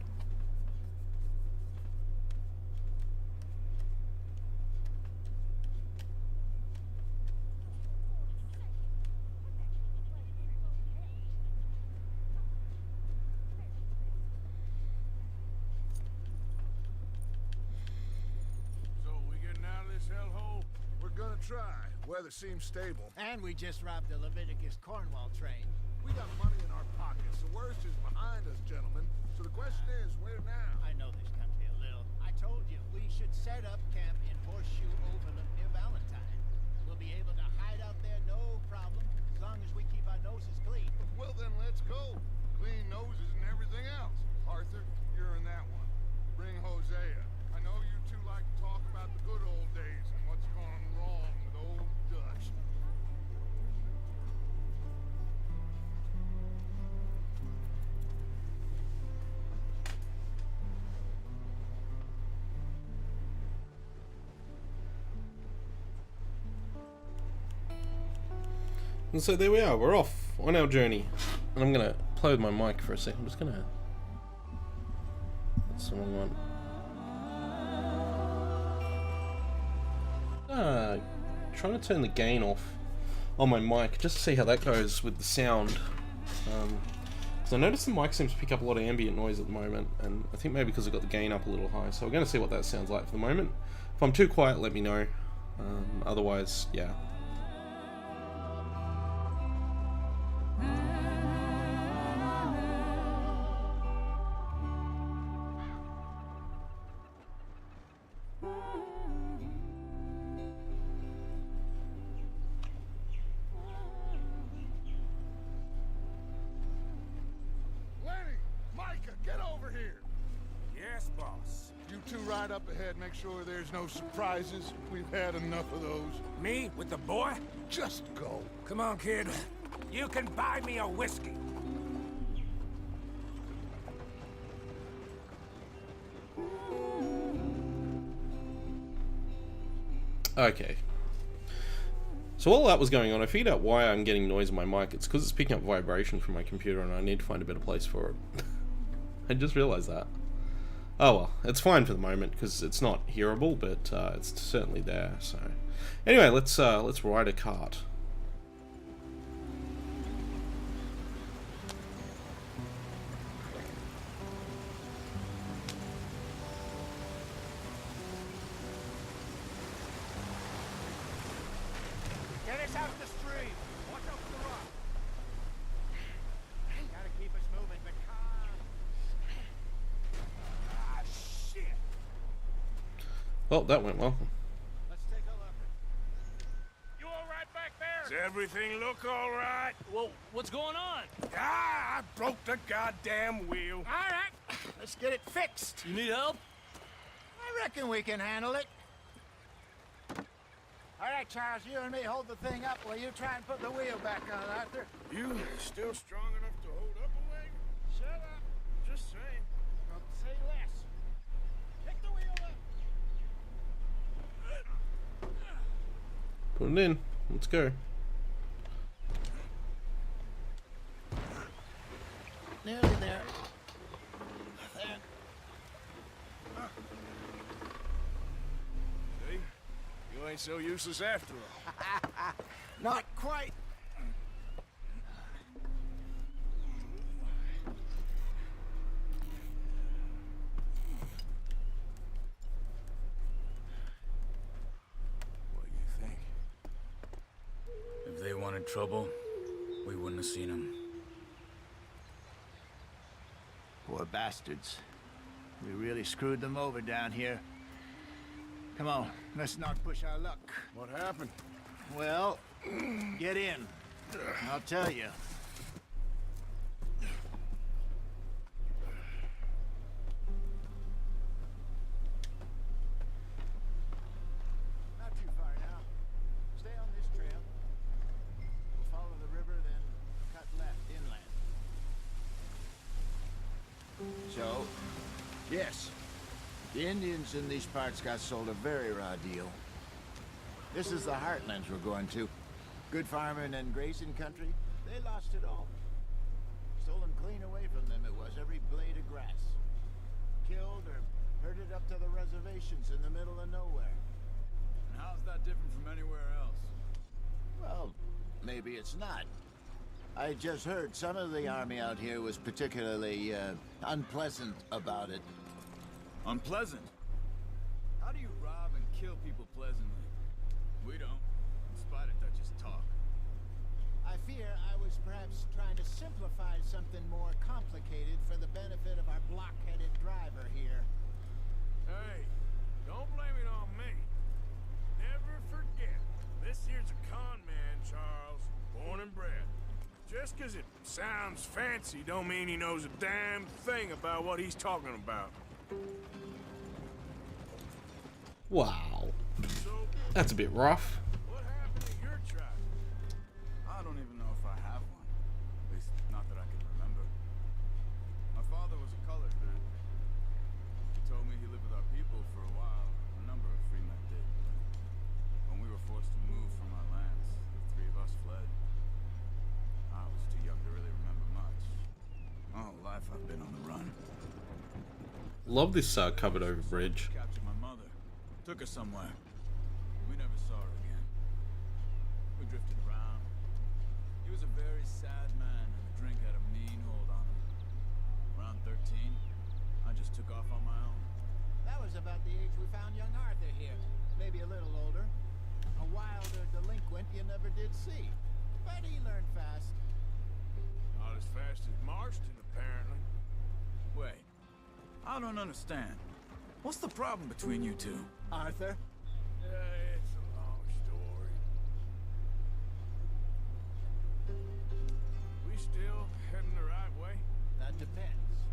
Gonna try. Weather seems stable. And we just robbed the Leviticus Cornwall train. We got money in our pockets. The worst is behind us, gentlemen. So the question is, where now? I know this country a little. I told you we should set up camp in Horseshoe Overlook near Valentine. We'll be able to hide out there no problem, as long as we keep our noses clean. Well then, let's go. Clean noses and everything else. Arthur, you're in that one. Bring Hosea. I know you two like to talk about the good old days and what's gone wrong with old Dutch. And so there we are, we're off on our journey. And I'm gonna play with my mic for a second. I'm just gonna... That's the wrong one. Trying to turn the gain off on my mic just to see how that goes with the sound. Because I noticed the mic seems to pick up a lot of ambient noise at the moment, and I think maybe because I got the gain up a little high. So we're going to see what that sounds like for the moment. If I'm too quiet, let me know. Otherwise, yeah. Right up ahead, make sure there's no surprises. We've had enough of those. Me with the boy? Just go. Come on, kid. You can buy me a whiskey. Okay. So while that was going on, I figured out why I'm getting noise in my mic. It's because it's picking up vibration from my computer and I need to find a better place for it. I just realized that. Oh well, it's fine for the moment because it's not hearable, but it's certainly there. So, anyway, let's ride a cart. Get us out the stream. Watch out for the rock. Gotta keep us moving, but Well, that went well. let's take a look. You all right back there? Does everything look all right? Well, what's going on? Ah, I broke the goddamn wheel. All right, let's get it fixed. You need help? I reckon we can handle it. All right, Charles, you and me hold the thing up while you try and put the wheel back on, Arthur. You still strong enough to hold up a wagon? Shut up. Just saying. Don't say less. Pick the wheel up. Put it in. Let's go. Nearly there. There. See? You ain't so useless after all. Not quite. What do you think? If they wanted trouble, we wouldn't have seen them. Poor bastards. We really screwed them over down here. Come on, let's not push our luck. What happened? Well, get in. I'll tell you. Yes. The Indians in these parts got sold a very raw deal. This is the heartlands we're going to. Good farming and grazing country. They lost it all. Stolen clean away from them it was, every blade of grass. Killed or herded up to the reservations in the middle of nowhere. And how's that different from anywhere else? Well, maybe it's not. I just heard some of the army out here was particularly, unpleasant about it. Unpleasant? How do you rob and kill people pleasantly? We don't, in spite of Dutch's talk. I fear I was perhaps trying to simplify something more complicated for the benefit of our block-headed driver here. Hey, don't blame it on me. Never forget, this here's a con man, Charles, born and bred. Just 'cause it sounds fancy don't mean he knows a damn thing about what he's talking about. Wow. So, That's a bit rough. what happened to your tribe? I don't even know if I have one. At least, not that I can remember. My father was a colored man. He told me he lived with our people for a while. A number of free men did. When we were forced to move from our lands, the three of us fled. I was too young to really remember much. My whole life I've been on the run. Love this covered over bridge. Captured my mother. Took her somewhere. We never saw her again. We drifted around. He was a very sad man, and the drink had a mean hold on him. Around 13, I just took off on my own. That was about the age we found young Arthur here. Maybe a little older. A wilder delinquent you never did see. But he learned fast. Not as fast as Marston, apparently. Wait, I don't understand. What's the problem between you two? Arthur? It's a long story. We still heading the right way? That depends.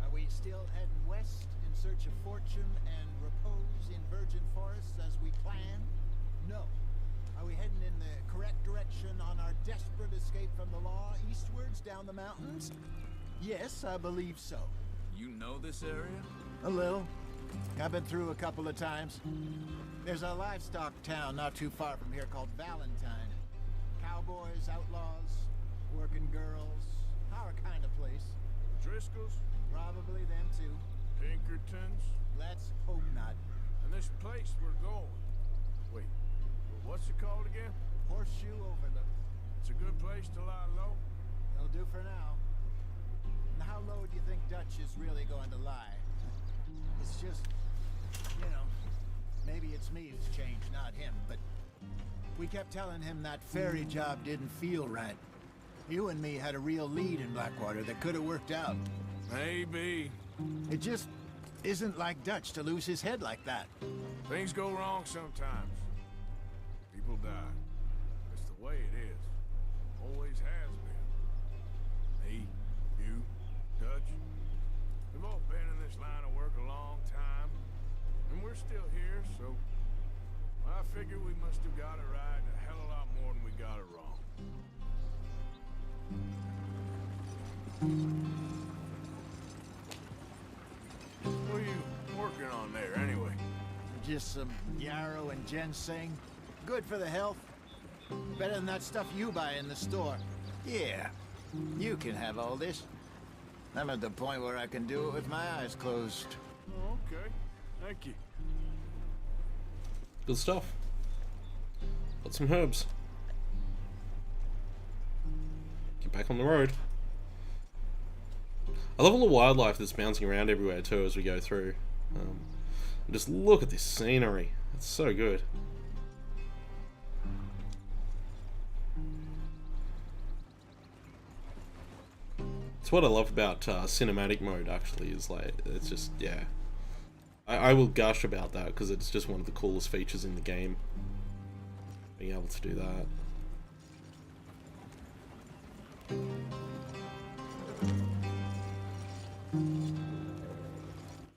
Are we still heading west in search of fortune and repose in virgin forests as we planned? No. Are we heading in the correct direction on our desperate escape from the law eastwards down the mountains? Yes, I believe so. You know this area? A little. I've been through a couple of times. There's a livestock town not too far from here called Valentine. Cowboys, outlaws, working girls, our kind of place. Driscoll's? Probably them too. Pinkertons? Let's hope not. And this place we're going. Wait, what's it called again? Horseshoe Overlook. It's a good place to lie low. It'll do for now. And how low do you think Dutch is really going to lie? It's just, you know, maybe it's me who's changed, not him, but we kept telling him that ferry job didn't feel right. You and me had a real lead in Blackwater that could have worked out. Maybe. It just isn't like Dutch to lose his head like that. Things go wrong sometimes. People die. It's the way it is. Always has been. Me, you, Dutch. We've all been in this line of work a long time. And we're still here, so I figure we must have got it right a hell of a lot more than we got it wrong. What are you working on there, anyway? Just some yarrow and ginseng. Good for the health. Better than that stuff you buy in the store. Yeah, you can have all this. I'm at the point where I can do it with my eyes closed. Oh, okay. Thank you. Good stuff. Got some herbs. Get back on the road. I love all the wildlife that's bouncing around everywhere too as we go through. Just look at this scenery. It's so good. It's what I love about cinematic mode, actually, is like, it's just, yeah. I will gush about that because it's just one of the coolest features in the game. Being able to do that.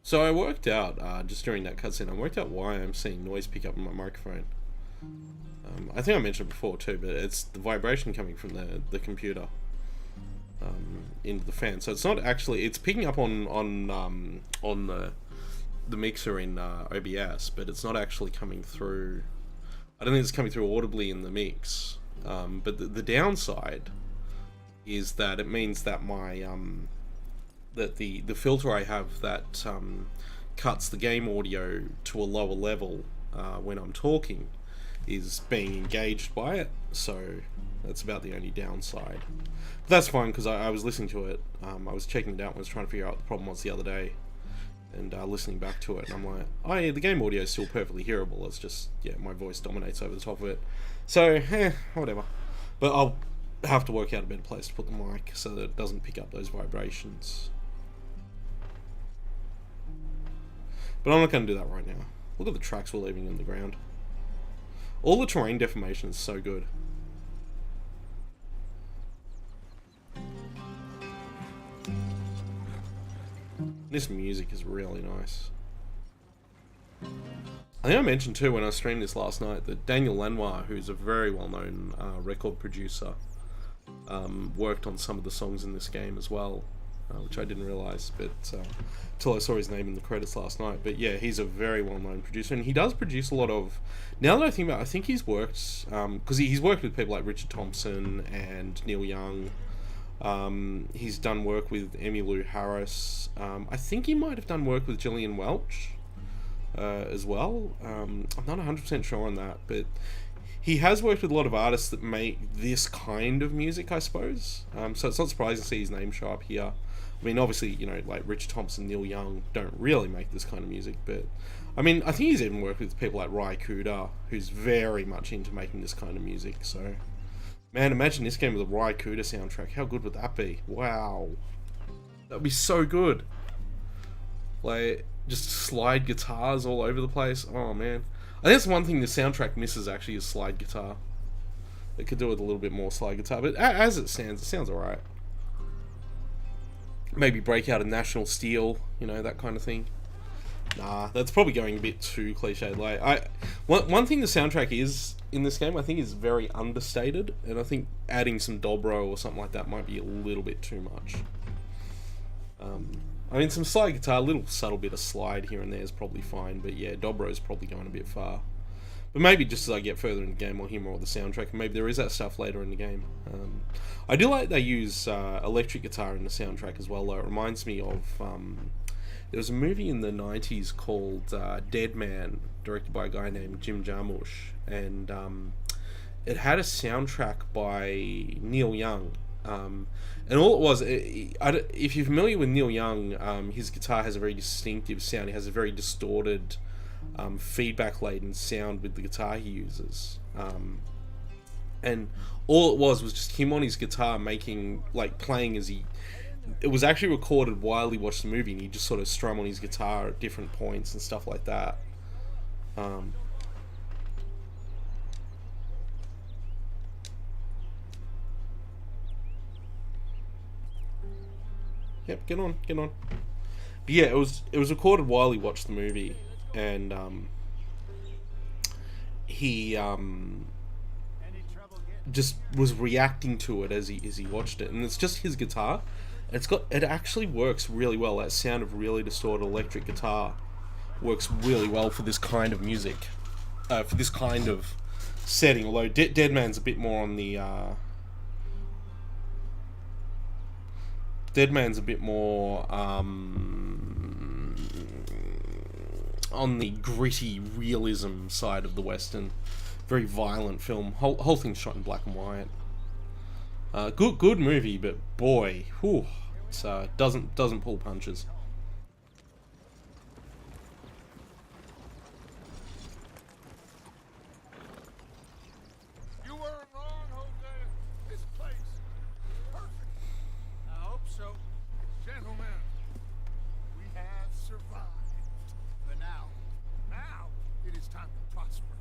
So I worked out, just during that cutscene, I worked out why I'm seeing noise pick up on my microphone. I think I mentioned it before too, but it's the vibration coming from the computer. into the fan. So it's not actually, it's picking up on the mixer in OBS, but it's not actually coming through. I don't think it's coming through audibly in the mix. But the downside is that it means that my that the filter I have that cuts the game audio to a lower level when I'm talking is being engaged by it. So that's about the only downside. But that's fine, because I was listening to it. I was checking it out and was trying to figure out what the problem was the other day. And listening back to it, and I'm like, oh yeah, the game audio is still perfectly hearable. It's just, yeah, my voice dominates over the top of it. So, whatever. But I'll have to work out a better place to put the mic so that it doesn't pick up those vibrations. But I'm not going to do that right now. Look at the tracks we're leaving in the ground. All the terrain deformation is so good. This music is really nice. I think I mentioned too when I streamed this last night that Daniel Lanois, who's a very well-known record producer, worked on some of the songs in this game as well, which I didn't realise, but till I saw his name in the credits last night. But yeah, he's a very well-known producer, and he does produce a lot of. Now that I think about it, I think he's worked because he's worked with people like Richard Thompson and Neil Young. He's done work with Emmylou Harris. I think he might have done work with Gillian Welch as well. I'm not 100% sure on that, but he has worked with a lot of artists that make this kind of music, I suppose. So it's not surprising to see his name show up here. I mean, obviously, you know, like Richard Thompson, Neil Young don't really make this kind of music, but I mean, I think he's even worked with people like Ry Cooder, who's very much into making this kind of music, so... Man, imagine this game with a Ry Cooder soundtrack. How good would that be? Wow. That would be so good. Like, just slide guitars all over the place. Oh, man. I think that's one thing the soundtrack misses, actually, is slide guitar. It could do with a little bit more slide guitar, but as it sounds alright. Maybe break out a National Steel, you know, that kind of thing. Nah, that's probably going a bit too cliched. Like, one thing the soundtrack is in this game, I think, is very understated, and I think adding some dobro or something like that might be a little bit too much. I mean, some slide guitar, a little subtle bit of slide here and there is probably fine, but yeah, dobro is probably going a bit far. But maybe just as I get further in the game, I'll hear more of the soundtrack, and maybe there is that stuff later in the game. I do like they use electric guitar in the soundtrack as well, though. It reminds me of... there was a movie in the 90s called Dead Man, directed by a guy named Jim Jarmusch, and it had a soundtrack by Neil Young. And all it was, if you're familiar with Neil Young, his guitar has a very distinctive sound. He has a very distorted, feedback-laden sound with the guitar he uses. And all it was just him on his guitar making, like, playing as he... It was actually recorded while he watched the movie, and he just sort of strum on his guitar at different points and stuff like that. Yep, get on. But yeah, it was recorded while he watched the movie, and he just was reacting to it as he watched it, and it's just his guitar. It actually works really well. That sound of really distorted electric guitar works really well for this kind of music, for this kind of setting. Although Dead Man's a bit more on the on the gritty realism side of the Western. Very violent film. Whole thing's shot in black and white. Good movie, but boy, whew, it doesn't pull punches. You weren't wrong, Jose. This place is perfect. I hope so. Gentlemen, we have survived. For now, Now it is time to prosper.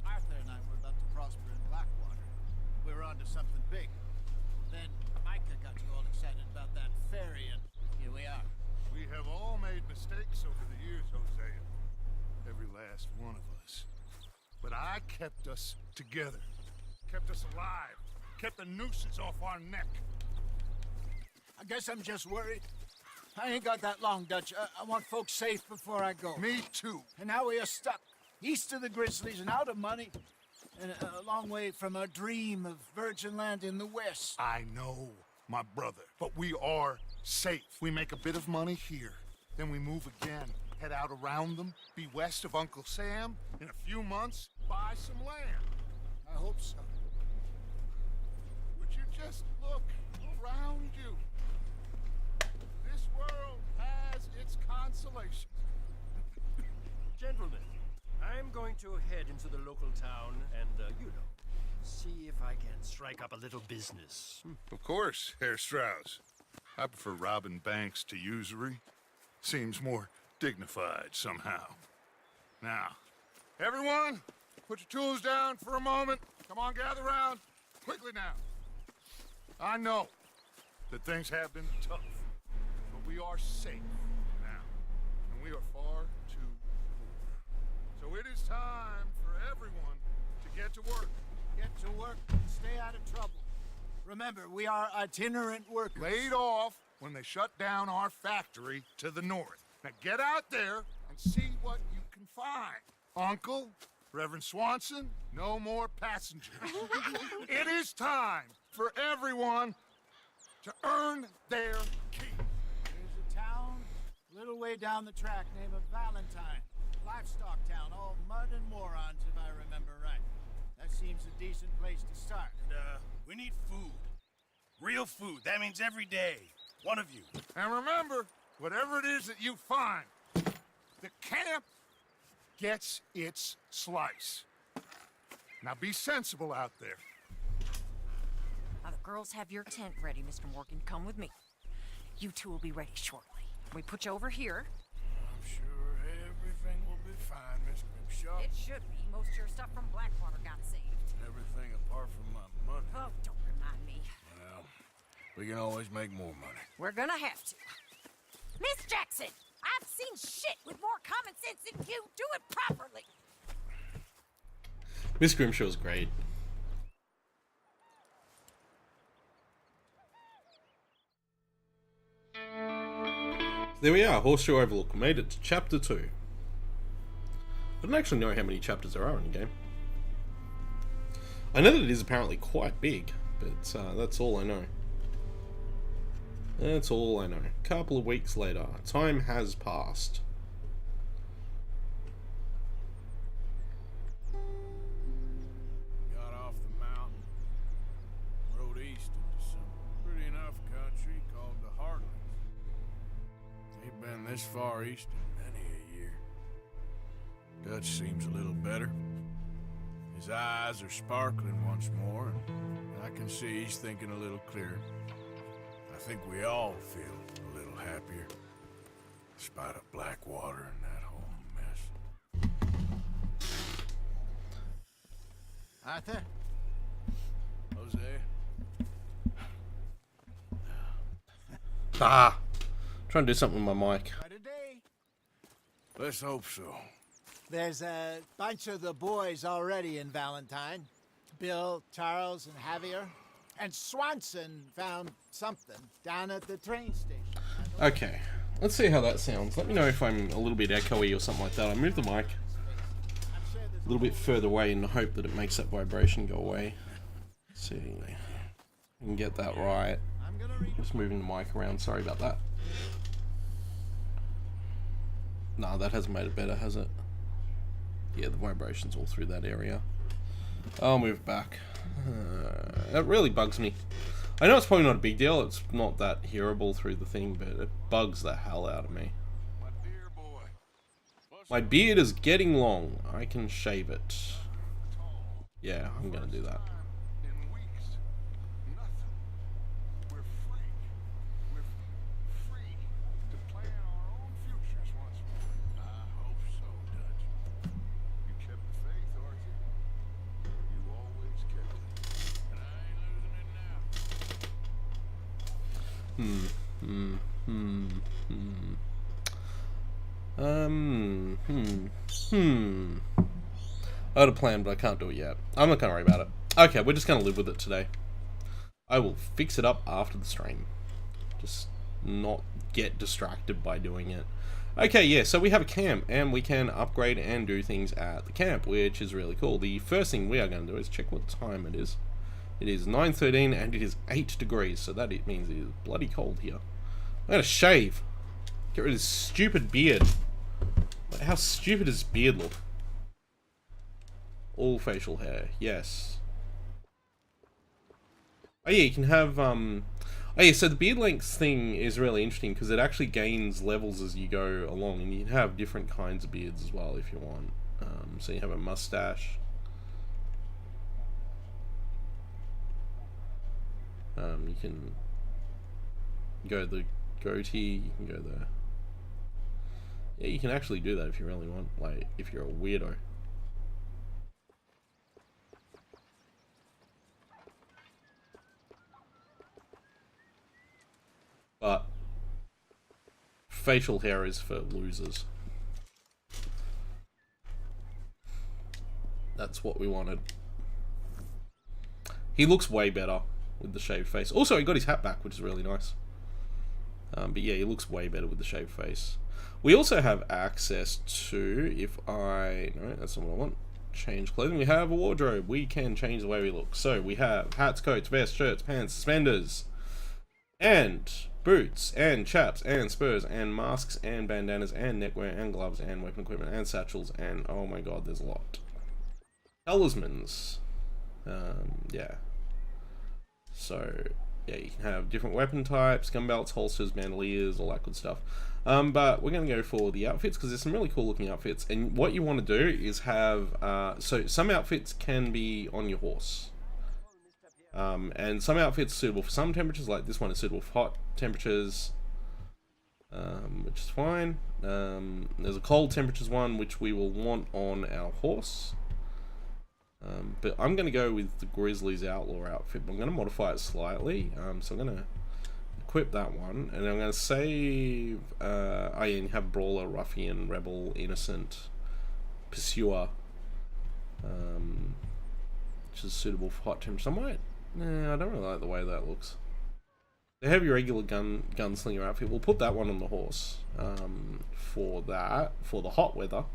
Arthur and I were about to prosper in Blackwater. We were onto something big. Then Micah got you all excited about that ferry, and here we are. We have all made mistakes over the years, Hosea. Every last one of us. But I kept us together. Kept us alive. Kept the nooses off our neck. I guess I'm just worried. I ain't got that long, Dutch. I want folks safe before I go. Me too. And now we are stuck east of the Grizzlies and out of money, and a long way from our dream of virgin land in the west. I know, my brother, but we are safe. We make a bit of money here, then we move again, head out around them, be west of Uncle Sam. In a few months, buy some land. I hope so. Would you just look around you? This world has its consolations. Gentlemen, I'm going to head into the local town and, see if I can strike up a little business. Of course, Herr Strauss. I prefer robbing banks to usury. Seems more dignified somehow. Now, everyone, put your tools down for a moment. Come on, gather round. Quickly now. I know that things have been tough, but we are safe now, and we are far too poor. So it is time for everyone to get to work. Get to work and stay out of trouble. Remember, we are itinerant workers. Laid off when they shut down our factory to the north. Now get out there and see what you can find. Uncle, Reverend Swanson, no more passengers. It is time for everyone to earn their keep. There's a town a little way down the track named Valentine. Livestock town, all mud and morons, if I remember right. That seems a decent place to start. We need food. Real food. That means every day. One of you. And remember, whatever it is that you find, the camp gets its slice. Now be sensible out there. Now the girls have your tent ready, Mr. Morgan. Come with me. You two will be ready shortly. We put you over here. I'm sure everything will be fine, Miss Grimshaw. It should be. Most of your stuff from Blackwater got saved. Everything apart from my money. Oh, don't remind me. Well, we can always make more money. We're gonna have to. Miss Jackson, I've seen shit with more common sense than you. Do it properly. Miss Grimshaw's great. There we are, Horseshoe Overlook. Made it to chapter 2. I don't actually know how many chapters there are in the game. I know that it is apparently quite big, but that's all I know. That's all I know. A couple of weeks later, time has passed. Got off the mountain, rode east into some pretty enough country called the Heartlands. Ain't been this far east in many a year. Dutch seems a little better. His eyes are sparkling once more, and I can see he's thinking a little clearer. I think we all feel a little happier, despite of Blackwater and that whole mess. Arthur? Jose? Trying to do something with my mic. Quite a day. Let's hope so. There's a bunch of the boys already in Valentine. Bill, Charles, and Javier. And Swanson found something down at the train station. Okay, let's see how that sounds. Let me know if I'm a little bit echoey or something like that. I moved the mic a little bit further away in the hope that it makes that vibration go away. Let's see. I can get that right. Just moving the mic around, sorry about that. Nah, that hasn't made it better, has it? Yeah, the vibration's all through that area. I'll move back. It really bugs me. I know it's probably not a big deal, it's not that hearable through the thing, but it bugs the hell out of me. My beard is getting long. I can shave it. Yeah, I'm gonna do that. I had a plan, but I can't do it yet. I'm not gonna worry about it. Okay, we're just gonna live with it today. I will fix it up after the stream. Just not get distracted by doing it. Okay, yeah, so we have a camp, and we can upgrade and do things at the camp, which is really cool. The first thing we are going to do is check what time it is. It is 9:13, and it is 8 degrees, so that it means it is bloody cold here. I'm going to shave. Get rid of this stupid beard. Like, how stupid does this beard look? All facial hair, yes. Oh yeah, you can have, oh yeah, so the beard length thing is really interesting because it actually gains levels as you go along, and you can have different kinds of beards as well if you want. So you have a mustache. You can go the goatee, you can go the... Yeah, you can actually do that if you really want, like, if you're a weirdo. But facial hair is for losers. That's what we wanted. He looks way better with the shaved face. Also, he got his hat back, which is really nice. But yeah, he looks way better with the shaved face. We also have access to, if I... No, that's not what I want. Change clothing. We have a wardrobe. We can change the way we look. So we have hats, coats, vests, shirts, pants, suspenders, and boots, and chaps, and spurs, and masks, and bandanas, and neckwear, and gloves, and weapon equipment, and satchels, and oh my god, there's a lot. Talismans. Yeah. So, yeah, you can have different weapon types, gun belts, holsters, bandoliers, all that good stuff. But we're going to go for the outfits because there's some really cool looking outfits. And what you want to do is have, so some outfits can be on your horse. And some outfits are suitable for some temperatures, like this one is suitable for hot temperatures, which is fine. There's a cold temperatures one, which we will want on our horse. But I'm going to go with the Grizzly's Outlaw outfit, but I'm going to modify it slightly. So I'm going to equip that one, and I'm going to save, oh yeah, and have Brawler, Ruffian, Rebel, Innocent, Pursuer, which is suitable for hot temperatures. I might, nah, I don't really like the way that looks. They have your regular gunslinger outfit. We'll put that one on the horse, for that, for the hot weather.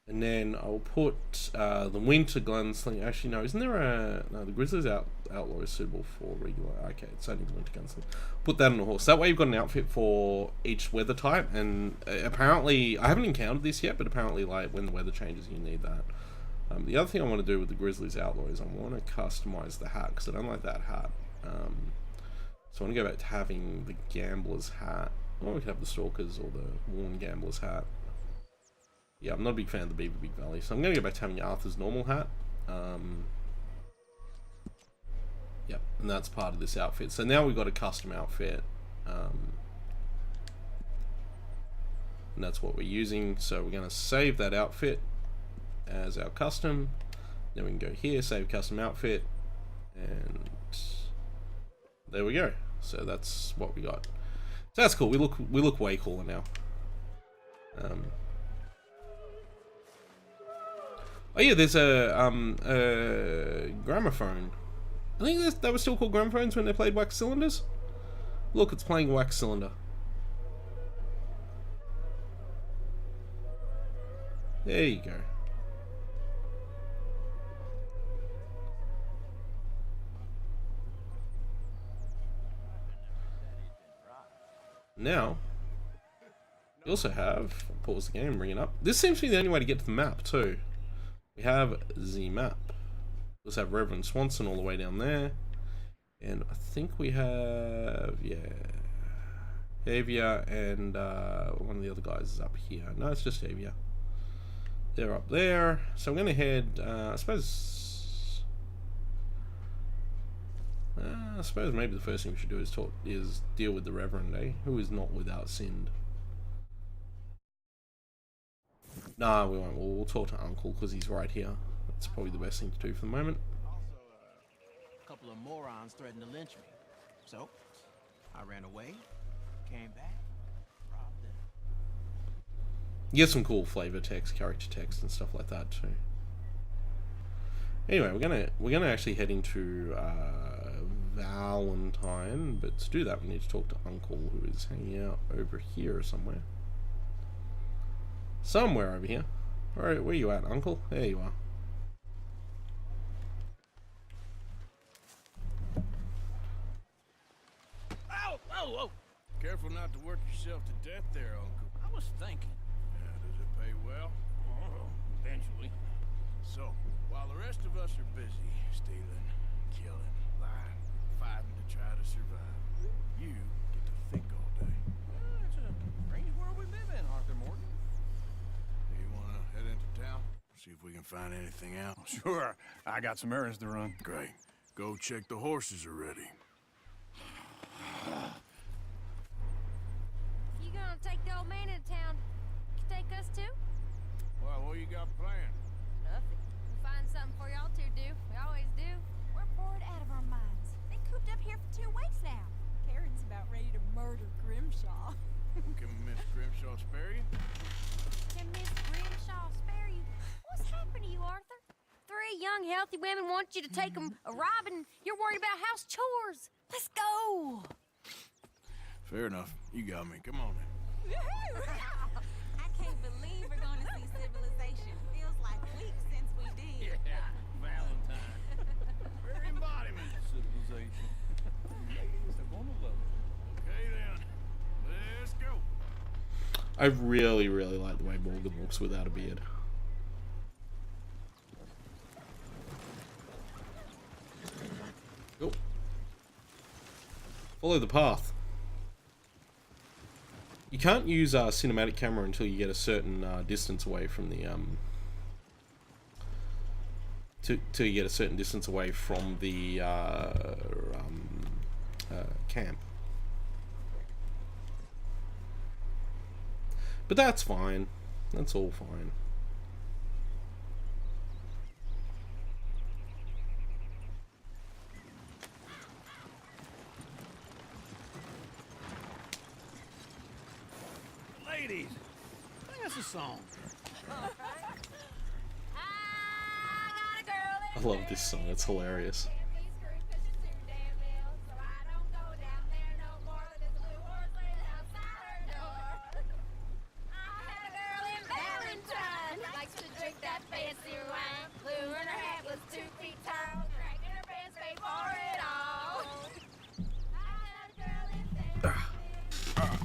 And then I'll put the winter gunslinger. Actually, no, isn't there a... No, the Grizzly's Outlaw is suitable for regular... Okay, it's only the winter gunslinger. Put that on the horse. That way you've got an outfit for each weather type. And apparently, I haven't encountered this yet, but apparently, like, when the weather changes, you need that. The other thing I want to do with the Grizzly's Outlaw is I want to customize the hat, because I don't like that hat. So I want to go back to having the Gambler's hat. Or we could have the Stalker's or the Worn Gambler's hat. Yeah, I'm not a big fan of the Beaver Big Valley, so I'm going to go back to having Arthur's normal hat. Yep, and that's part of this outfit. So now we've got a custom outfit. And that's what we're using. So we're going to save that outfit as our custom. Then we can go here, save custom outfit. And there we go. So that's what we got. So that's cool. We look way cooler now. Oh yeah, there's a gramophone. I think that was still called gramophones when they played wax cylinders. Look, it's playing wax cylinder. There you go. Now, we also have, I'll pause the game and bring it up. This seems to be the only way to get to the map too. We have the map. We also have Reverend Swanson all the way down there. And I think we have, yeah, Avia and one of the other guys is up here. No, it's just Avia. They're up there. So I'm going to head, I suppose maybe the first thing we should do is deal with the Reverend, eh? Who is not without sin. Nah, we won't. We'll talk to Uncle because he's right here. That's probably the best thing to do for the moment. Also, a couple of morons threatened to lynch me. So, I ran away, came back, robbed them. You get some cool flavor text, character text, and stuff like that too. Anyway, we're gonna actually head into Valentine, but to do that we need to talk to Uncle, who is hanging out over here somewhere. Somewhere over here. Alright, where you at, Uncle? There you are. Ow! Whoa, whoa! Careful not to work yourself to death there, Uncle. I was thinking. Yeah, does it pay well? Oh, eventually. So, while the rest of us are busy stealing, killing, lying, fighting to try to survive, you get to think all day. It's a strange world we live in, Arthur Morgan. Do you want to head into town? See if we can find anything out? Sure, I got some errands to run. Great. Go check the horses are ready. You gonna take the old man into town? You take us too? Well, what you got planned? Nothing. We'll find something for y'all to do. We always do. We're bored out of our minds. Been cooped up here for 2 weeks now. Karen's about ready to murder Grimshaw. Can Miss Grimshaw spare you? Can Miss Grimshaw spare you? What's happened to you, Arthur? 3 young, healthy women want you to take them a robbing. You're worried about house chores. Let's go. Fair enough. You got me. Come on then. I can't believe we're going to see civilization. Feels like weeks since we did. Yeah, Valentine. Very embodiment of civilization. Ladies are gonna love it. Okay then. Let's go. I really, really like the way Morgan looks without a beard. Oh. Follow the path. You can't use cinematic camera until you get a certain distance away from the till you get a certain distance away from the camp. But that's fine. That's all fine. Ladies, sing us a song. I love this song. It's hilarious.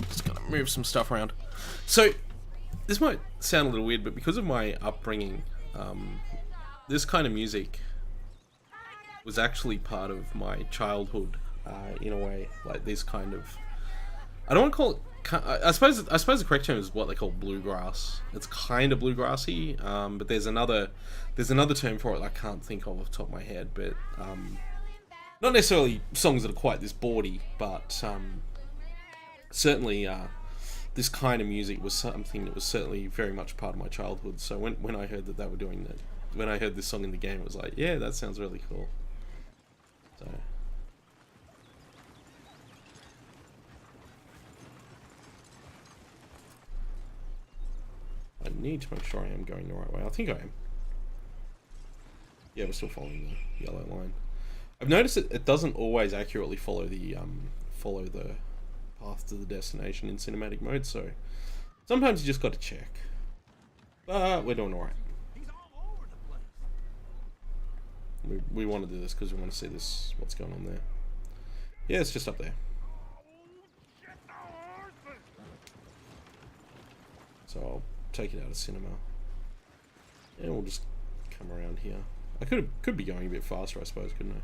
Just gonna move some stuff around. So, this might sound a little weird, but because of my upbringing, this kind of music was actually part of my childhood, in a way. Like this kind of, I don't want to call it. I suppose the correct term is what they call bluegrass. It's kind of bluegrassy, but there's another term for it I can't think of off the top of my head. But not necessarily songs that are quite this bawdy, but certainly this kind of music was something that was certainly very much part of my childhood. So when I heard that they were doing that, when I heard this song in the game, it was like, yeah, that sounds really cool. So. I need to make sure I am going the right way. I think I am. Yeah, we're still following the yellow line. I've noticed it doesn't always accurately follow the path to the destination in cinematic mode, so sometimes you just got to check. But we're doing alright. He's all over the place. We want to do this because we want to see this, what's going on there. Yeah, it's just up there. So I'll take it out of cinema. And we'll just come around here. I could be going a bit faster, I suppose, couldn't I?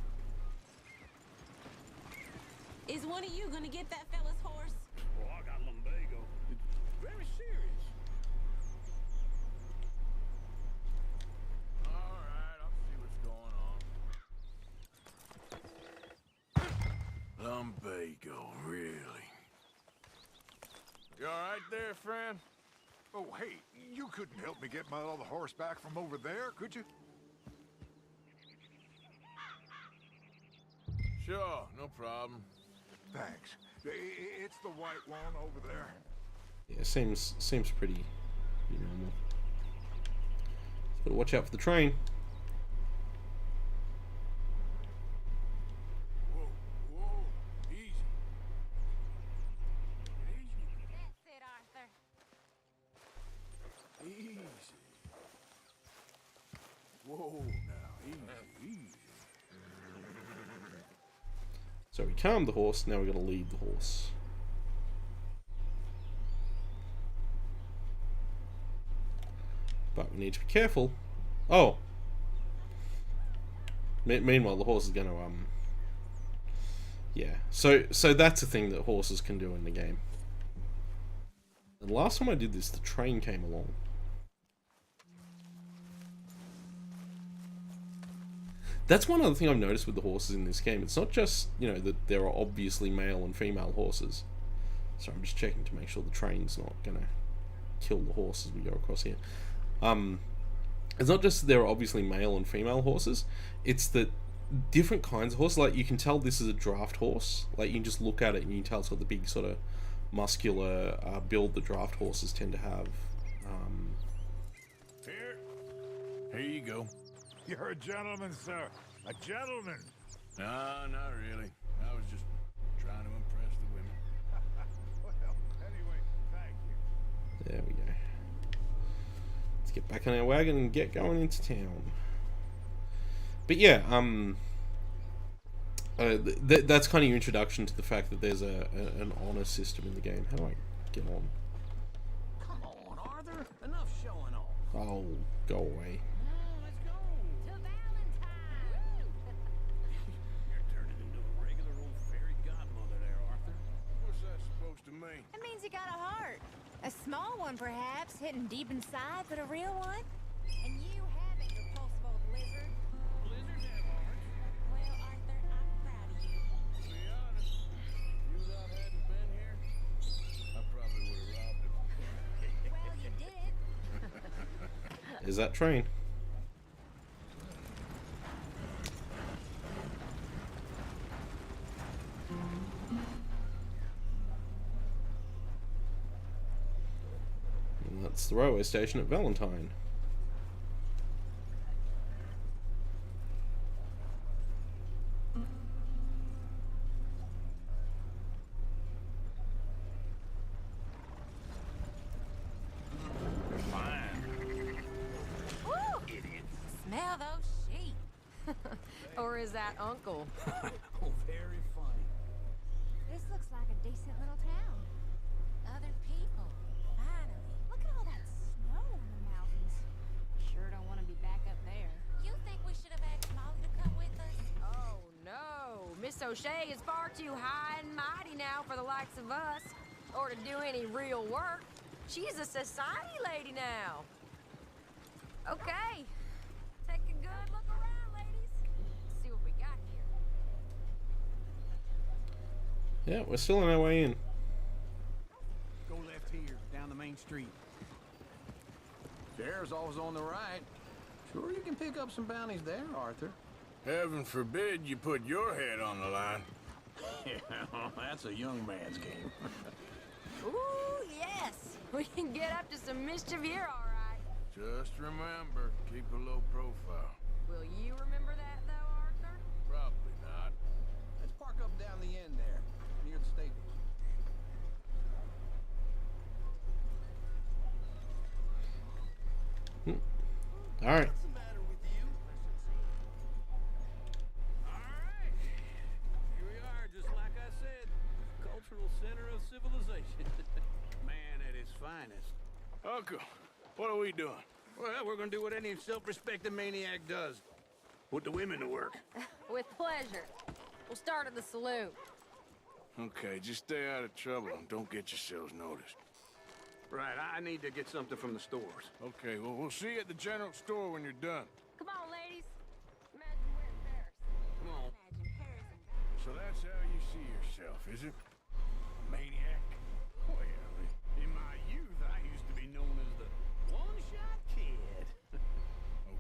Is one of you gonna get that fella's horse? Oh, I got lumbago. It's very serious. Alright, I'll see what's going on. Lumbago, really? You alright there, friend? Oh, hey, you couldn't help me get my other horse back from over there, could you? Sure, no problem. Thanks. It's the white one over there. Yeah, seems pretty normal. But watch out for the train. Whoa, Whoa, now, easy. So we calmed the horse, now we're going to lead the horse. But we need to be careful. Oh! Meanwhile, the horse is going to, yeah. So that's a thing that horses can do in the game. And last time I did this, the train came along. That's one other thing I've noticed with the horses in this game. It's not just, you know, that there are obviously male and female horses. So I'm just checking to make sure the train's not gonna kill the horse as we go across here. It's not just that there are obviously male and female horses. It's that different kinds of horses, like you can tell this is a draft horse. Like you can just look at it and you can tell it's got the big sort of muscular build that draft horses tend to have. Here you go. You're a gentleman, sir. A gentleman. No, not really. I was just trying to impress the women. Well, anyway, thank you. There we go. Let's get back on our wagon and get going into town. But yeah, that's kind of your introduction to the fact that there's an honor system in the game. How do I get on? Come on, Arthur. Enough showing off. Oh, go away. Let's go. To Valentine! You're turning into a regular old fairy godmother there, Arthur. What's that supposed to mean? It means you got a heart. A small one, perhaps, hidden deep inside, but a real one. And you have it, you repulsive old lizard. Blizzards have hearts. Well, Arthur, I'm proud of you. To be honest, if you lot hadn't been here, I probably would have robbed him. Well, you did. Is that train? And that's the railway station at Valentine. Smell those sheep. Or is that Uncle? Oh, very funny. This looks like a decent little town. Other people. Finally. Look at all that snow in the mountains. Sure don't want to be back up there. You think we should have asked Molly to come with us? Oh no, Miss O'Shea is far too high and mighty now for the likes of us, or to do any real work. She's a society lady now. Okay, take a good look around, ladies. See what we got here. Yeah, we're still on our way in. Go left here, down the main street. Sheriff's always on the right. Sure you can pick up some bounties there, Arthur. Heaven forbid you put your head on the line. Yeah, that's a young man's game. Ooh, yes, we can get up to some mischief here, all right. Just remember, keep a low profile. Will you remember that, though, Arthur? Probably not. Let's park up down the end there, near the stables. All right. What's the matter with you? All right. Here we are, just like I said. Cultural center of civilization. Man at his finest. Uncle, what are we doing? Well, we're gonna do what any self-respecting maniac does. Put the women to work. With pleasure. We'll start at the saloon. Okay, just stay out of trouble and don't get yourselves noticed. Right, I need to get something from the stores. Okay, well, we'll see you at the general store when you're done. Come on, ladies. Imagine we're in Paris. Come on. Imagine Paris and So that's how you see yourself, is it? Maniac? Well, in my youth, I used to be known as the one-shot kid.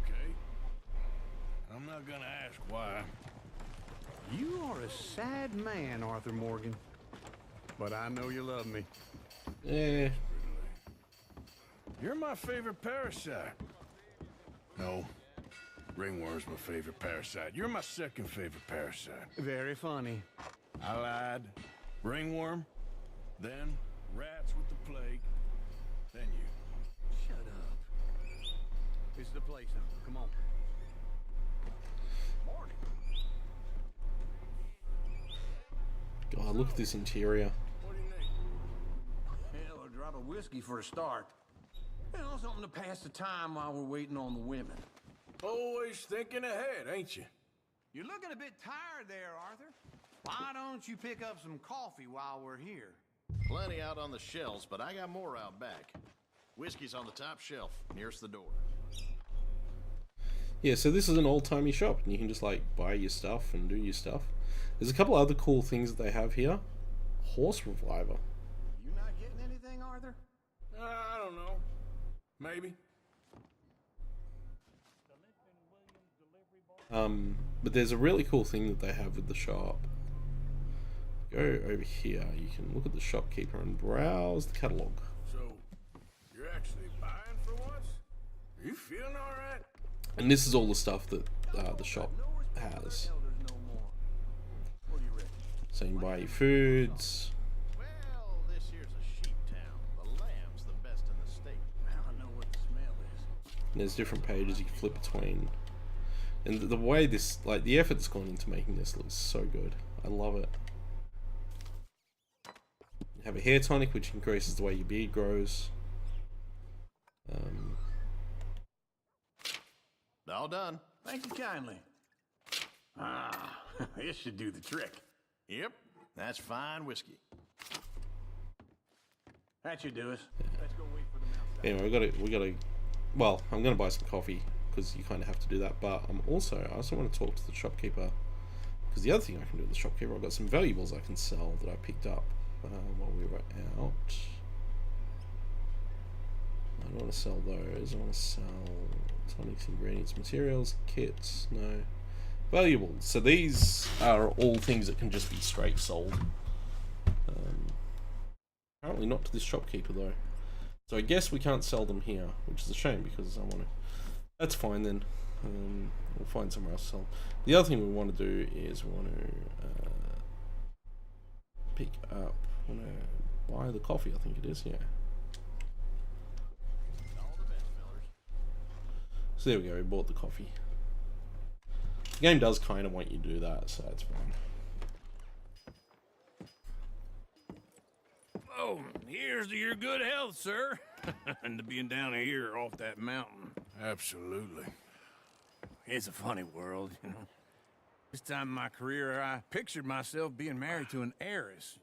Okay. I'm not gonna ask why. You are a sad man, Arthur Morgan. But I know you love me. Eh. You're my favorite parasite. No. Ringworm's my favorite parasite. You're my second favorite parasite. Very funny. I lied. Ringworm, then rats with the plague, then you. Shut up. This is the place, Uncle. Come on. Oh, look at this interior. What do you need? Hell, a drop of whiskey for a start. You know, something to pass the time while we're waiting on the women. Always thinking ahead, ain't you? You're looking a bit tired there, Arthur. Why don't you pick up some coffee while we're here? Plenty out on the shelves, but I got more out back. Whiskey's on the top shelf, nearest the door. Yeah, so this is an old-timey shop, and you can just, like, buy your stuff and do your stuff. There's a couple other cool things that they have here. Horse reviver. You not getting anything, Arthur? I don't know. Maybe. But there's a really cool thing that they have with the shop. Go over here, you can look at the shopkeeper and browse the catalog. So, you're actually buying for once? Are you feeling alright? And this is all the stuff that the shop has. So you can buy your foods. Well, this here's a sheep town. The lamb's the best in the state. I know what the smell is. And there's different pages you can flip between. And the way this, like, the effort's gone into making this looks so good. I love it. You have a hair tonic, which increases the way your beard grows. All done. Thank you kindly. Ah, this should do the trick. Yep, that's fine whiskey. That should do us. Let's go wait for them outside. Anyway, we gotta. Well, I'm gonna buy some coffee because you kind of have to do that. But I also want to talk to the shopkeeper because the other thing I can do with the shopkeeper, I've got some valuables I can sell that I picked up while we were out. I don't want to sell those. I want to sell tonics, ingredients, materials, kits. No. Valuables. So these are all things that can just be straight sold. Apparently not to this shopkeeper though. So I guess we can't sell them here, which is a shame because I want to. That's fine then. We'll find somewhere else to sell. The other thing we want to do is we want to pick up. We want to buy the coffee. I think it is. Yeah. All the best, fellers. So there we go. We bought the coffee. The game does kind of want you to do that, so that's fine. Oh, here's to your good health, sir. And to being down here off that mountain. Absolutely. It's a funny world, you know. This time in my career, I pictured myself being married to an heiress.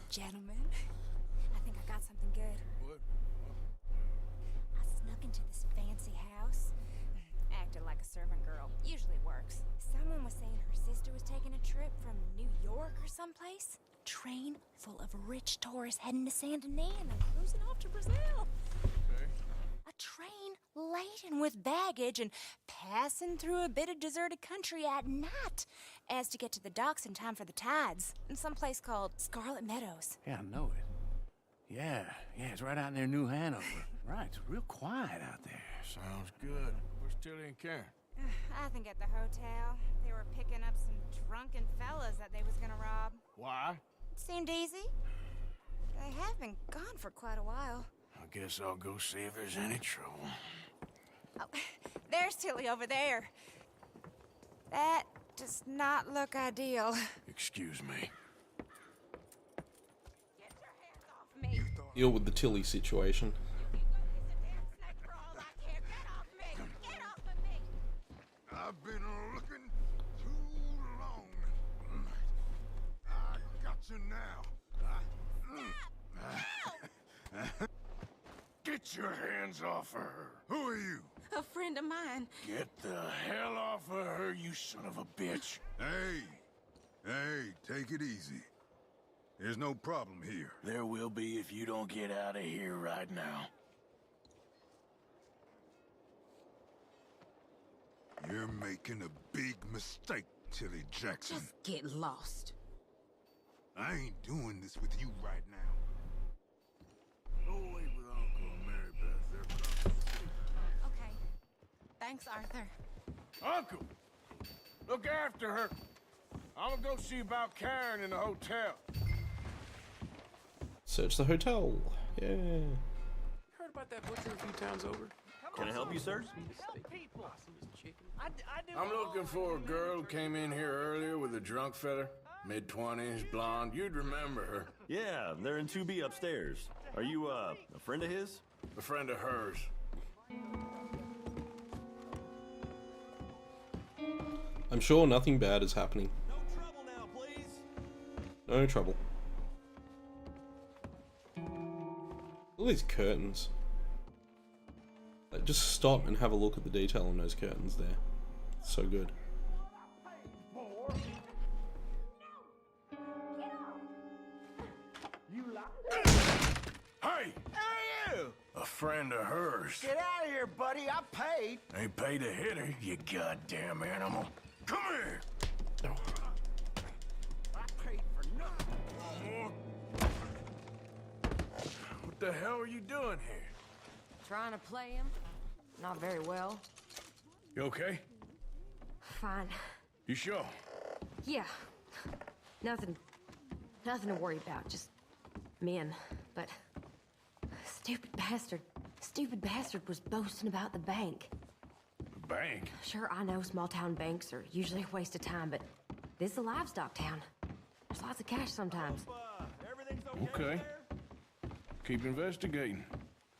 Gentlemen, I think I got something good. What? I snuck into this fancy house. Acted like a servant girl. Usually works. Someone was saying her sister was taking a trip from New York or someplace. Train full of rich tourists heading to Saint Denis and then cruising off to Brazil. Okay. A train laden with baggage and passing through a bit of deserted country at night as to get to the docks in time for the tides in some place called Scarlet Meadows. Yeah, I know it. Yeah, it's right out near New Hanover. Right, it's real quiet out there. Sounds good. Where's Tilly and Karen? I think at the hotel. They were picking up some drunken fellas that they was gonna rob. Why? It seemed easy. They have been gone for quite a while. I guess I'll go see if there's any trouble. Oh, there's Tilly over there. That does not look ideal. Excuse me. Get your hands off me. Deal with the Tilly situation. I've been looking too long. I got you now. Get your hands off of her. Who are you? A friend of mine. Get the hell off of her, you son of a bitch. Hey, take it easy. There's no problem here. There will be if you don't get out of here right now. You're making a big mistake, Tilly Jackson. Just get lost. I ain't doing this with you right now. Go away with Uncle and Mary Beth. They're across the street. Okay. Thanks, Arthur. Uncle! Look after her. I'm gonna go see about Karen in the hotel. Search the hotel. Yeah. Heard about that butcher a few times over? Come Can I help you, sir? I'm looking for a girl who came in here earlier with a drunk fella. Mid-20s, blonde. You'd remember her. Yeah, they're in 2B upstairs. Are you, a friend of his? A friend of hers. I'm sure nothing bad is happening. No trouble now, please. No trouble. Look at these curtains. Like, just stop and have a look at the detail on those curtains there. It's so good. Hey! A friend of hers. Get out of here, buddy. I paid. Ain't paid to hit her, you goddamn animal. Come here! I paid for nothing. What the hell are you doing here? Trying to play him? Not very well. You okay? Fine. You sure? Yeah. Nothing to worry about. Just men. But stupid bastard was boasting about the bank. The bank? Sure, I know small town banks are usually a waste of time, but this is a livestock town. There's lots of cash sometimes. Everything's Okay. Keep investigating.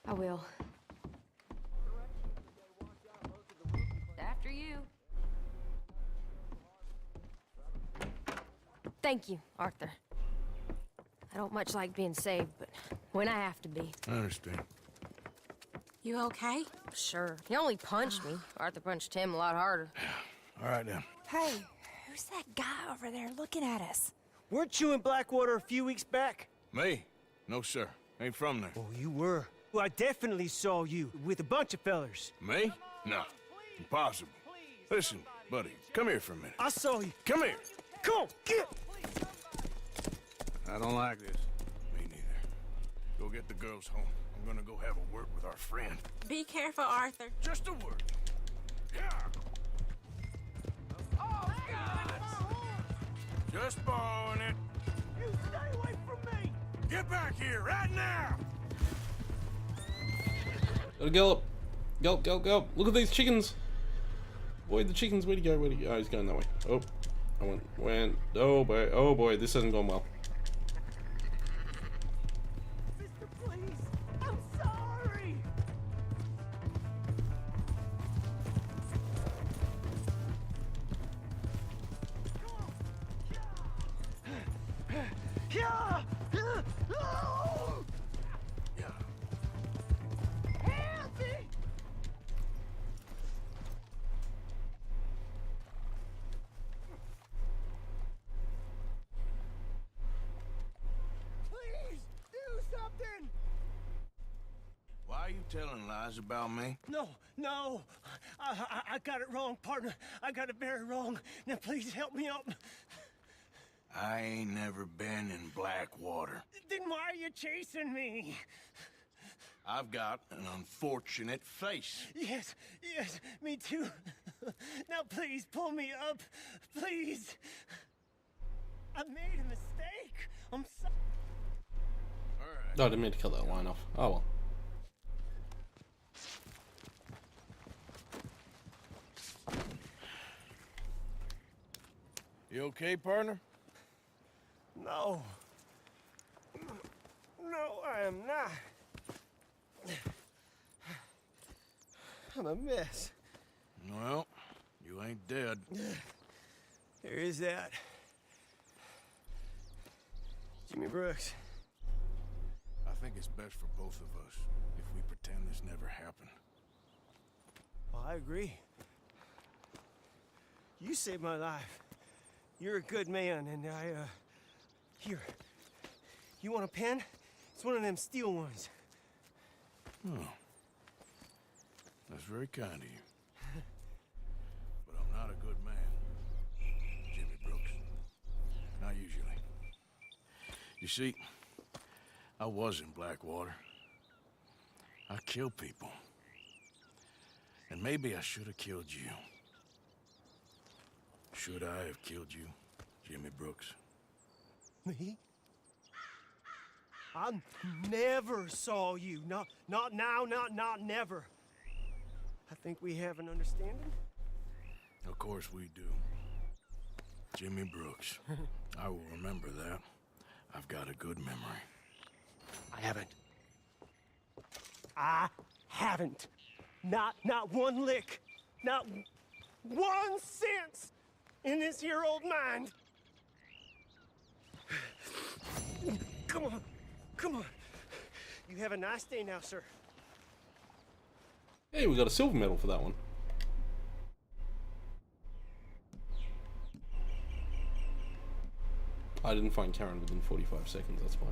I will. After you. Thank you, Arthur. I don't much like being saved, but when I have to be. I understand. You okay? Sure. He only punched me. Arthur punched him a lot harder. All right, then. Hey, who's that guy over there looking at us? Weren't you in Blackwater a few weeks back? Me? No, sir. Ain't from there. Oh, you were. Well, I definitely saw you with a bunch of fellers. Me? No. Impossible. Listen, buddy, come here for a minute. I saw you. Come here. Come on, get! I don't like this. Me neither. Go get the girls home. I'm gonna go have a word with our friend. Be careful, Arthur. Just a word. Yeah. Oh, God! Just borrowing it. You stay away from me! Get back here right now! Gotta gallop. Gallop, gallop, gallop. Look at these chickens. Boy, the chickens. Where'd he go? Where'd he go? Oh, he's going that way. Oh. I went. Oh boy. Oh boy. This hasn't gone well. Sister, please! I'm sorry! Yeah! Oh! Yeah. Help me! Please, do something! Why are you telling lies about me? No, I got it wrong, partner. I got it very wrong. Now please help me out. I ain't never been in Blackwater. Then why are you chasing me? I've got an unfortunate face. Yes, me too. Now please pull me up, please. I made a mistake. I'm sorry. All right. No, I didn't mean to cut that line off. Oh well. You okay, partner? No, I am not. I'm a mess. Well, you ain't dead. There is that. Jimmy Brooks. I think it's best for both of us if we pretend this never happened. Well, I agree. You saved my life. You're a good man, and here. You want a pen? It's one of them steel ones. Oh. That's very kind of you. But I'm not a good man, Jimmy Brooks. Not usually. You see, I was in Blackwater. I killed people. And maybe I should have killed you. Should I have killed you, Jimmy Brooks? Me? I never saw you. Not now, not never. I think we have an understanding. Of course we do. Jimmy Brooks. I will remember that. I've got a good memory. I haven't. Not one lick. Not 1 cent in this here old mind. Come on. Come on. You have a nice day now, sir. Hey, we got a silver medal for that one. I didn't find Karen within 45 seconds, that's why.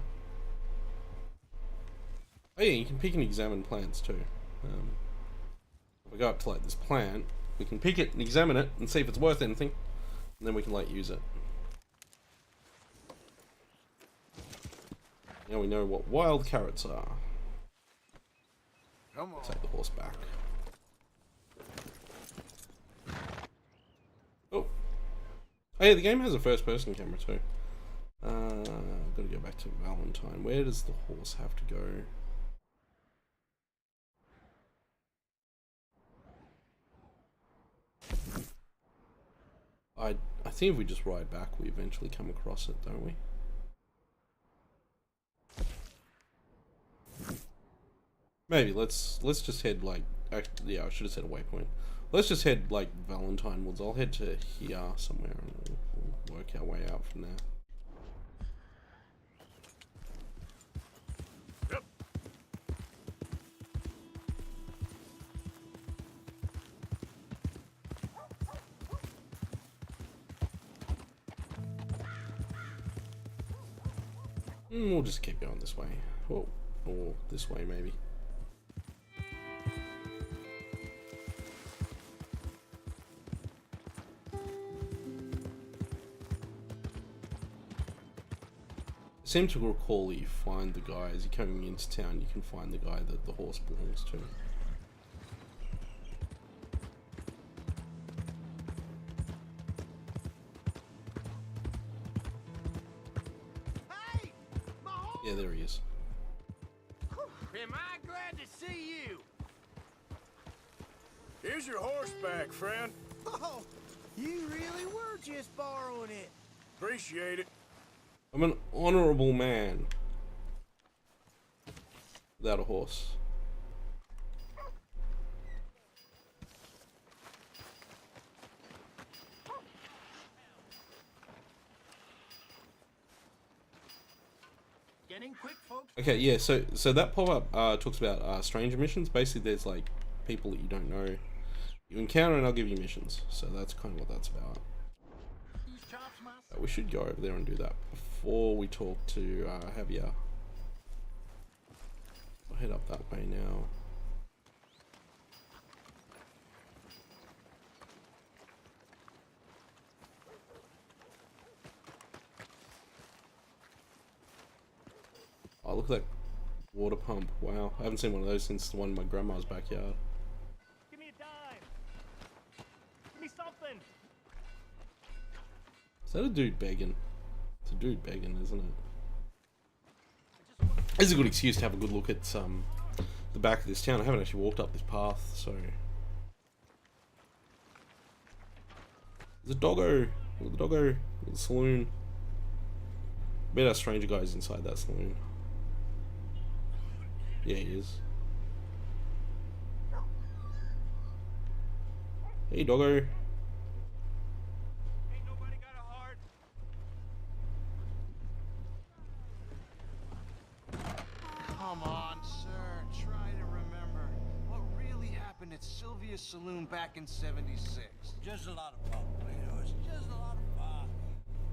Oh yeah, you can pick and examine plants too. If we go up to like this plant, we can pick it and examine it and see if it's worth anything, and then we can like use it. Now we know what wild carrots are. Come on. Take the horse back. Oh. Oh yeah, the game has a first-person camera too. I've got to go back to Valentine. Where does the horse have to go? I think if we just ride back, we eventually come across it, don't we? Maybe let's just head like yeah, I should have said a waypoint. Let's just head like Valentine Woods. I'll head to here somewhere and we'll work our way out from there. Yep. We'll just keep going this way. Whoa. Or this way maybe. I seem to recall that you find the guy as you're coming into town, you can find the guy that the horse belongs to. Hey! My horse! Yeah, there he is. Am I glad to see you? Here's your horseback, friend. Oh, you really were just borrowing it. Appreciate it. I'm an honorable man. Without a horse. Getting quick, folks. Okay, yeah, so that pop-up talks about stranger missions. Basically, there's like people that you don't know you encounter and I'll give you missions. So that's kind of what that's about. We should go over there and do that before we talk to Javier. I'll head up that way now. Oh, look at that water pump. Wow, I haven't seen one of those since the one in my grandma's backyard. Give me a dime. Give me something. Is that a dude begging? It's a dude begging, isn't it? It's a good excuse to have a good look at the back of this town. I haven't actually walked up this path, so... There's a doggo! Look at the doggo! Look at the saloon. I bet our stranger guy's inside that saloon. Yeah, he is. Hey, doggo! Come on, sir. Try to remember what really happened at Sylvia's Saloon back in '76. Just a lot of bunk, Leo. It's just a lot of fun.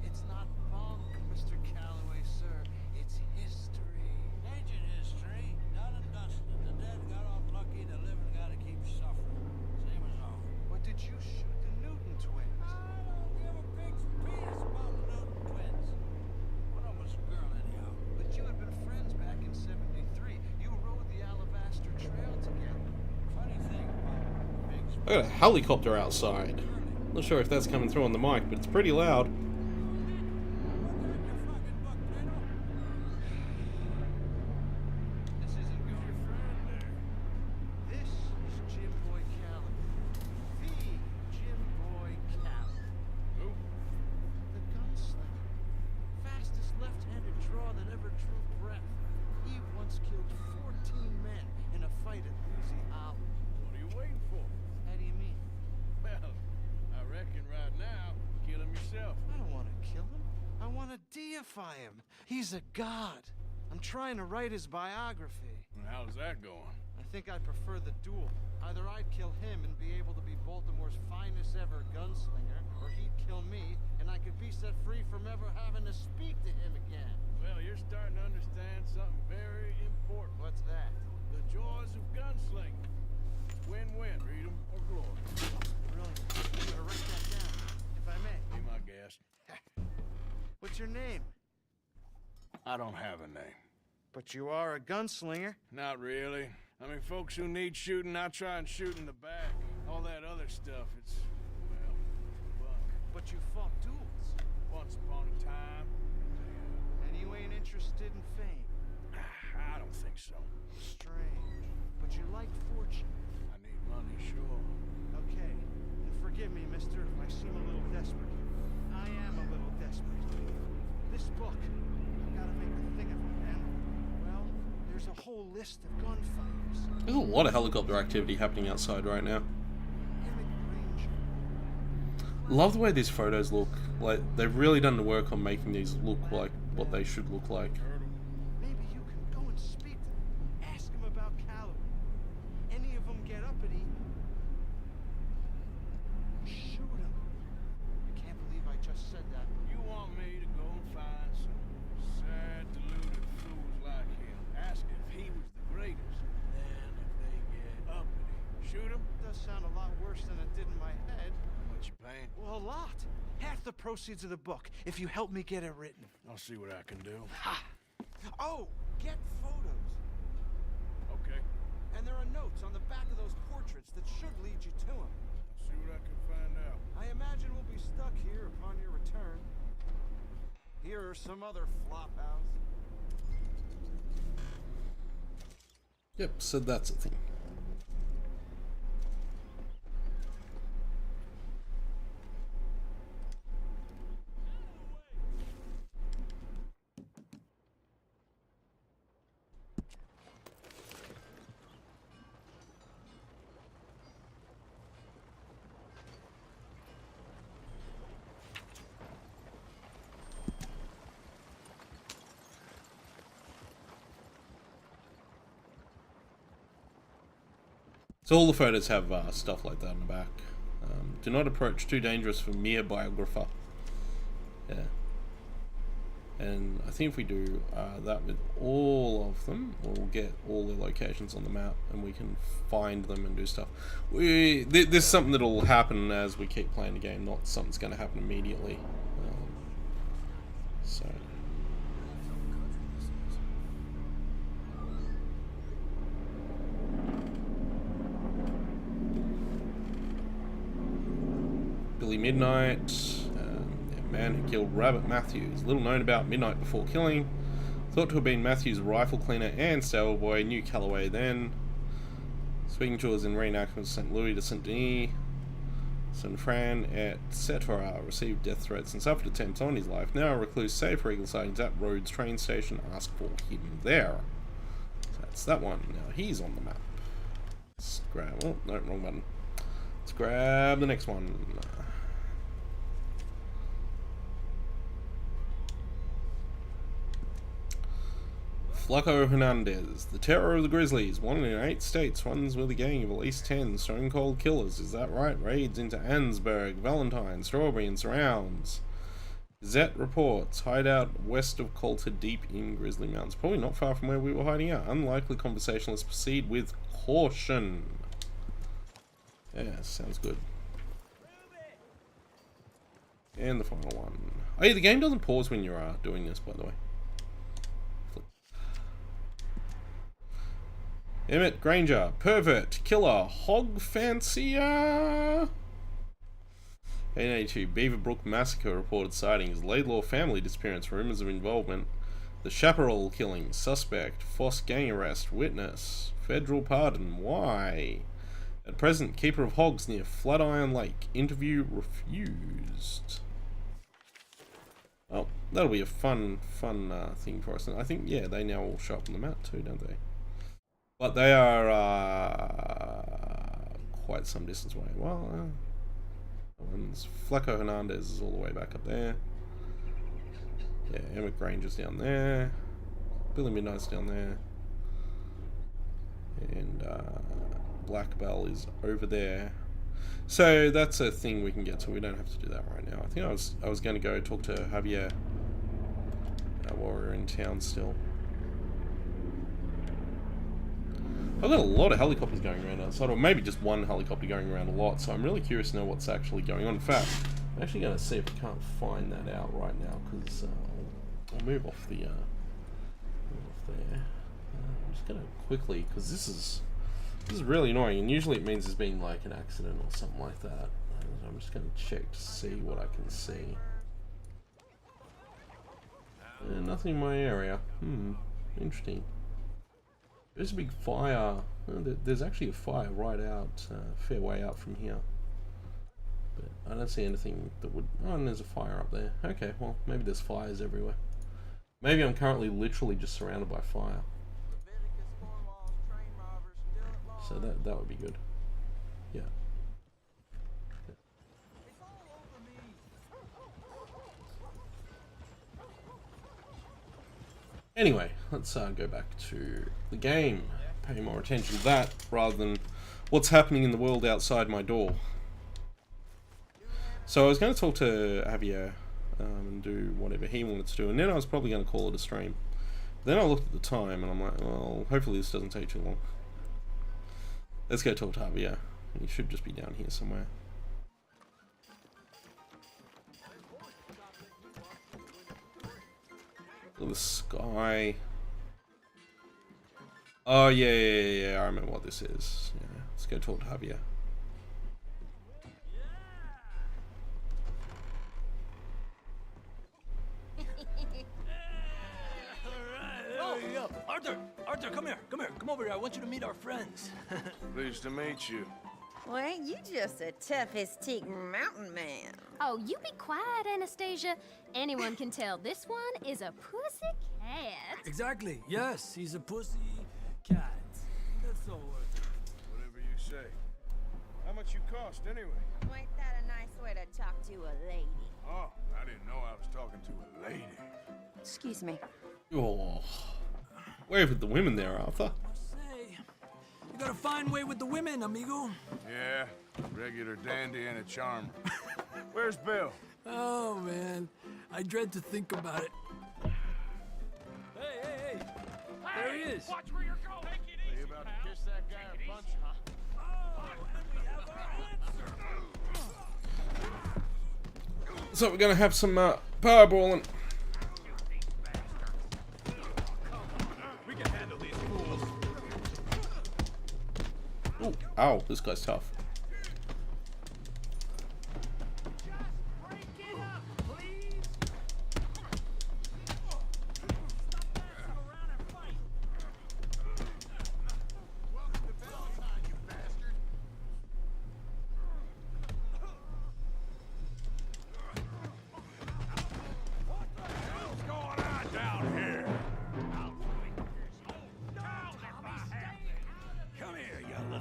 It's not bunk, Mr. Calloway, sir. It's history. Ancient history, done and dusted. The dead got off lucky, the living gotta keep suffering. Same as always. But did you shoot the Newton twins? I don't give a pig's penis about the Newton twins. One of them was a girl, anyhow. But you had been friends back in '73. You rode the Alabaster Trail together. Funny thing about pigs. I got a helicopter outside. Not sure if that's coming through on the mic, but it's pretty loud. This isn't good. This is Jim Boy deify him. He's a god. I'm trying to write his biography. How's that going? I think I prefer the duel. Either I'd kill him and be able to be Baltimore's finest ever gunslinger, or he'd kill me and I could be set free from ever having to speak to him again. Well, you're starting to understand something very important. What's that? The joys of gunslinging. Win-win, freedom or glory. Brilliant. I'm gonna write that down, if I may. Be my guest. What's your name? I don't have a name. But you are a gunslinger. Not really. I mean, folks who need shooting, I try and shoot in the back. All that other stuff, it's, well, bunk. But you fought duels. Once upon a time. And you ain't interested in fame. I don't think so. Strange. But you like fortune. I need money, sure. Okay. And forgive me, mister, if I seem a little desperate. I am a little desperate. This book, I've got to make a thing of it, and, well, there's a whole list of gunfighters. There's a lot of helicopter activity happening outside right now. Love the way these photos look. Like, they've really done the work on making these look like what they should look like. Maybe you can go and speak to them. Ask them about Calloway. Any of them get uppity, shoot them. I can't believe I just said that. You want me to go and find some sad, deluded fools like him. Ask if he was the greatest. Then if they get uppity, shoot him? Does sound a lot worse than it did in my head. What you paying? Well, a lot. Half the proceeds of the book, if you help me get it written. I'll see what I can do. Ha! Oh, get photos. Okay. And there are notes on the back of those portraits that should lead you to him. I'll see what I can find out. I imagine we'll be stuck here upon your return. Here are some other flophouse. Yep, so that's a thing. So all the photos have stuff like that on the back. Do not approach, too dangerous for mere biographer. Yeah. And I think if we do that with all of them, we'll get all the locations on the map and we can find them and do stuff. This is something that'll happen as we keep playing the game, not something that's going to happen immediately. So... Midnight, a man who killed Rabbit Matthews. Little known about Midnight before killing. Thought to have been Matthews' rifle cleaner and stable boy. Knew Calloway then. Speaking tours in reenactments St. Louis to St. Denis, St. Fran, etc. Received death threats and suffered attempts on his life. Now a recluse, save for eagle sightings at Rhodes train station. Ask for him there. So that's that one. Now he's on the map. Let's grab... Oh, no, wrong button. Let's grab the next one. Flaco Hernandez, the terror of the Grizzlies, wanted in 8 states, runs with a gang of at least 10 stone cold killers. Is that right? Raids into Ansburg, Valentine, Strawberry, and surrounds. Gazette reports hideout west of Coulter, deep in Grizzly Mountains. Probably not far from where we were hiding out. Unlikely conversationalists, proceed with caution. Yeah, sounds good. And the final one. Oh yeah, the game doesn't pause when you're doing this, by the way. Emmett Granger, pervert, killer, hog fancier. 1882, Beaverbrook Massacre reported sightings, Laidlaw family disappearance, rumors of involvement, the Chaparral killing, suspect, Foss gang arrest, witness, federal pardon, why? At present, keeper of hogs near Flatiron Lake, interview refused. Oh, that'll be a fun thing for us. And I think, yeah, they now all show up on the map too, don't they? But they are quite some distance away. Well, Flaco Hernandez is all the way back up there. Yeah, Emmett Granger's down there. Billy Midnight's down there. And Black Bell is over there. So that's a thing we can get to. We don't have to do that right now. I think I was going to go talk to Javier while we're in town still. I've got a lot of helicopters going around outside, or maybe just one helicopter going around a lot, so I'm really curious to know what's actually going on. In fact, I'm actually going to see if I can't find that out right now, because I'll move off the move off there. I'm just going to quickly, because this is really annoying, and usually it means there's been like an accident or something like that. I'm just going to check to see what I can see. Nothing in my area. Interesting. There's a big fire. There's actually a fire right out, fair way out from here. But I don't see anything that would... Oh, and there's a fire up there. Okay, well, maybe there's fires everywhere. Maybe I'm currently literally just surrounded by fire. So that would be good. Yeah. Anyway, let's go back to the game. Pay more attention to that rather than what's happening in the world outside my door. So I was going to talk to Javier and do whatever he wanted to do, and then I was probably going to call it a stream. Then I looked at the time and I'm like, well, hopefully this doesn't take too long. Let's go talk to Javier. He should just be down here somewhere. The sky. Oh yeah, I remember what this is. Yeah, let's go talk to Javier. Oh, Arthur, come here, come over here. I want you to meet our friends. Pleased to meet you. Well, ain't you just a tough-as-teak mountain man? Oh, you be quiet, Anastasia. Anyone can tell this one is a pussy cat. Exactly. Yes, he's a pussy cat. That's so worth it. Whatever you say. How much you cost, anyway? Ain't that a nice way to talk to a lady? Oh, I didn't know I was talking to a lady. Excuse me. Oh, where with the women there, Arthur? You got a fine way with the women, amigo. Yeah, regular dandy and a charmer. Where's Bill? Oh, man. I dread to think about it. Hey! There he is. Watch where you're going. Take it easy, You about to kiss that guy or punch him? Oh, and we have our answer. So we're gonna have some powerballing. We can handle these fools. Ooh, ow, this guy's tough.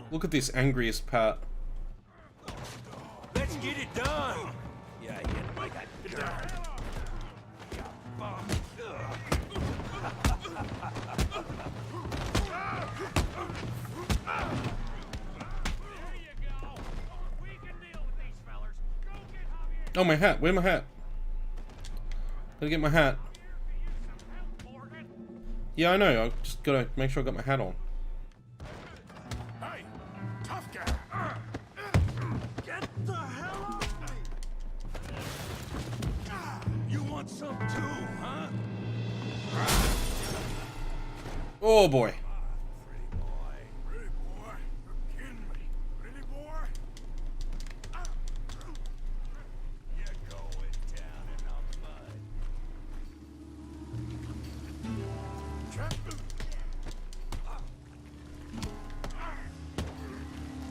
Look at this angriest Pat. Let's get it done. Yeah, I got it done. Oh, my hat. Where's my hat? Gotta get my hat. Yeah, I know. I just gotta make sure I got my hat on. Hey, tough guy. Get the hell off me! You want some too, huh? Oh boy. Pretty boy. You're kidding me. Pretty boy. You're going down in the mud.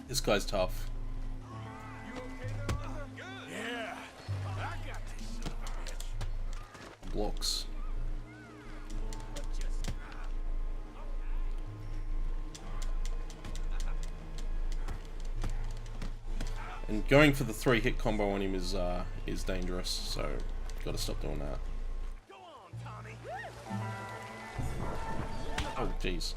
This guy's tough. Yeah, I got this son of a bitch. Blocks. And going for the 3-hit combo on him is dangerous, so gotta stop doing that. Go on, Oh, jeez.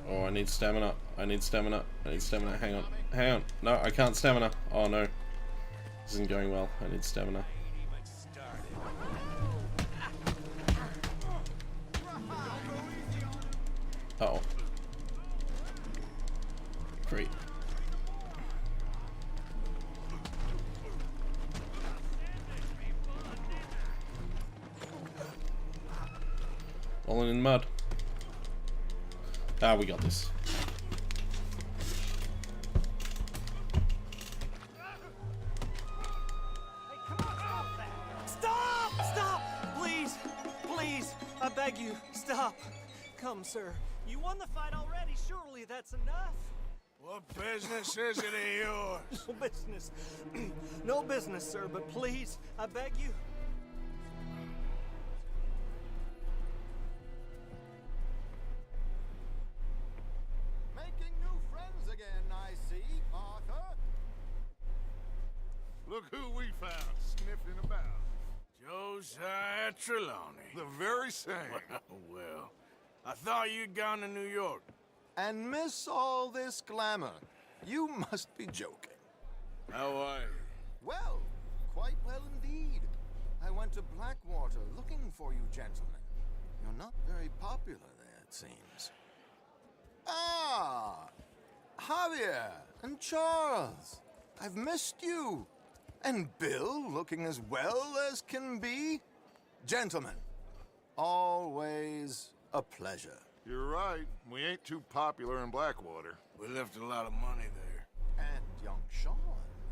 Oh, I need stamina. I need stamina. I need stamina. Hang on. Hang on. No, I can't stamina. Oh, no. This isn't going well. I need stamina. Uh-oh. Great. Falling in the mud. Ah, we got this. Stop! Stop! Please! Please! I beg you, stop! Come, sir. You won the fight already. Surely that's enough. What business is it of yours? No business. No business, sir, but please, I beg you. Making new friends again, I see, Arthur. Look who we found sniffing about. Josiah Trelawney. The very same. Well, I thought you'd gone to New York. And miss all this glamour. You must be joking. How are you? Well, quite well indeed. I went to Blackwater looking for you gentlemen. You're not very popular there, it seems. Ah! Javier and Charles. I've missed you. And Bill looking as well as can be. Gentlemen, always a pleasure. You're right. We ain't too popular in Blackwater. We left a lot of money there. And young Sean,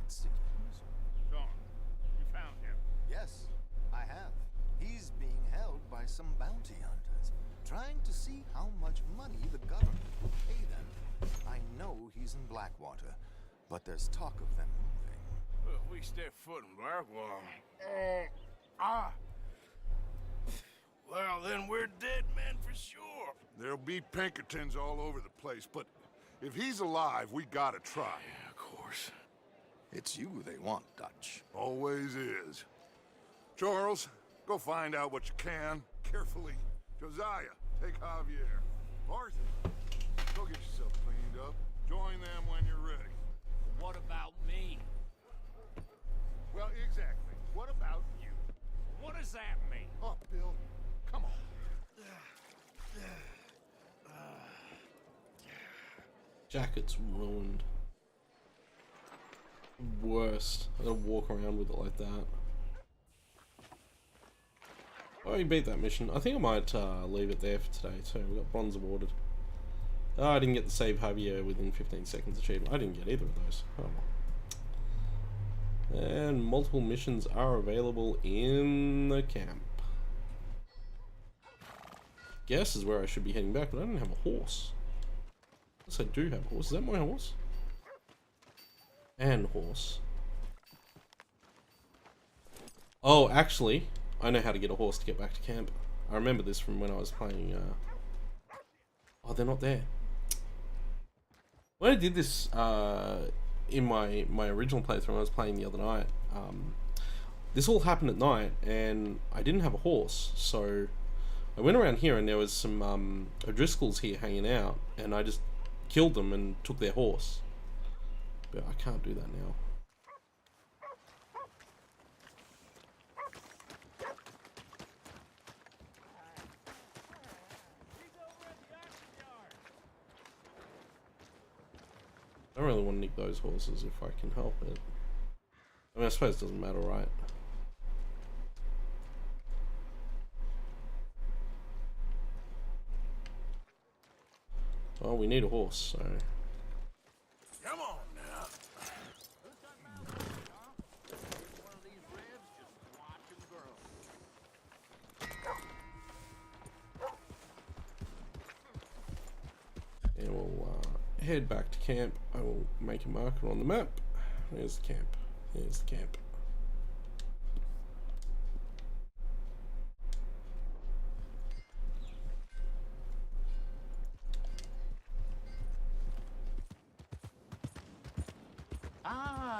it seems. Sean, you found him? Yes, I have. He's being held by some bounty hunters, trying to see how much money the government will pay them. I know he's in Blackwater, but there's talk of them moving. Well, if we step foot in Blackwater... Well, then we're dead men for sure. There'll be Pinkertons all over the place, but if he's alive, we gotta try. Yeah, of course. It's you they want, Dutch. Always is. Charles, go find out what you can, carefully. Josiah, take Javier. Arthur, go get yourself cleaned up. Join them when you're ready. What about me? Well, exactly. What about you? What does that mean? Oh, Bill, come on. Jacket's ruined. Worst. I gotta walk around with it like that. Oh, you beat that mission. I think I might leave it there for today too. We got bronze awarded. Oh, I didn't get the save Javier within 15 seconds achievement. I didn't get either of those. Oh well. And multiple missions are available in the camp. Guess is where I should be heading back, but I don't have a horse. Yes, I do have a horse. Is that my horse? And horse. Oh, actually, I know how to get a horse to get back to camp. I remember this from when I was playing, Oh, they're not there. When I did this, in my original playthrough I was playing the other night, this all happened at night, and I didn't have a horse, so I went around here and there was some O'Driscolls here hanging out, and I just killed them and took their horse. But I can't do that now. I don't really want to nick those horses if I can help it. I mean, I suppose it doesn't matter, right? Well, we need a horse, so... Come on now. And we'll head back to camp. I will make a marker on the map. There's the camp. There's the camp.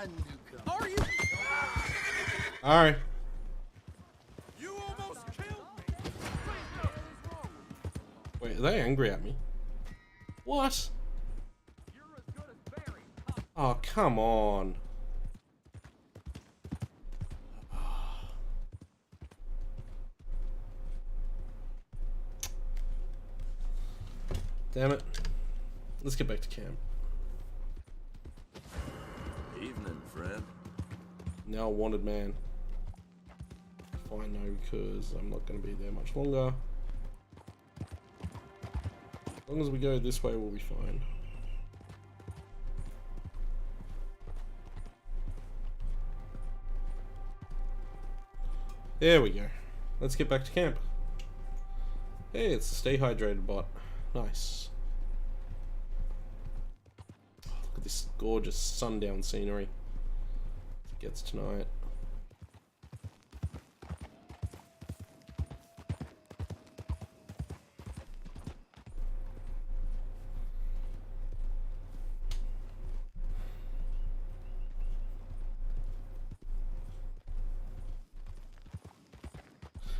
on, newcomer. Are you? Alright. You almost killed me. Wait, are they angry at me? What? Oh, come on. Damn it. Let's get back to camp. Evening, friend. Now a wanted man. Fine, no, because I'm not going to be there much longer. As long as we go this way, we'll be fine. There we go. Let's get back to camp. Hey, it's the stay hydrated bot. Nice. Look at this gorgeous sundown scenery. It gets tonight.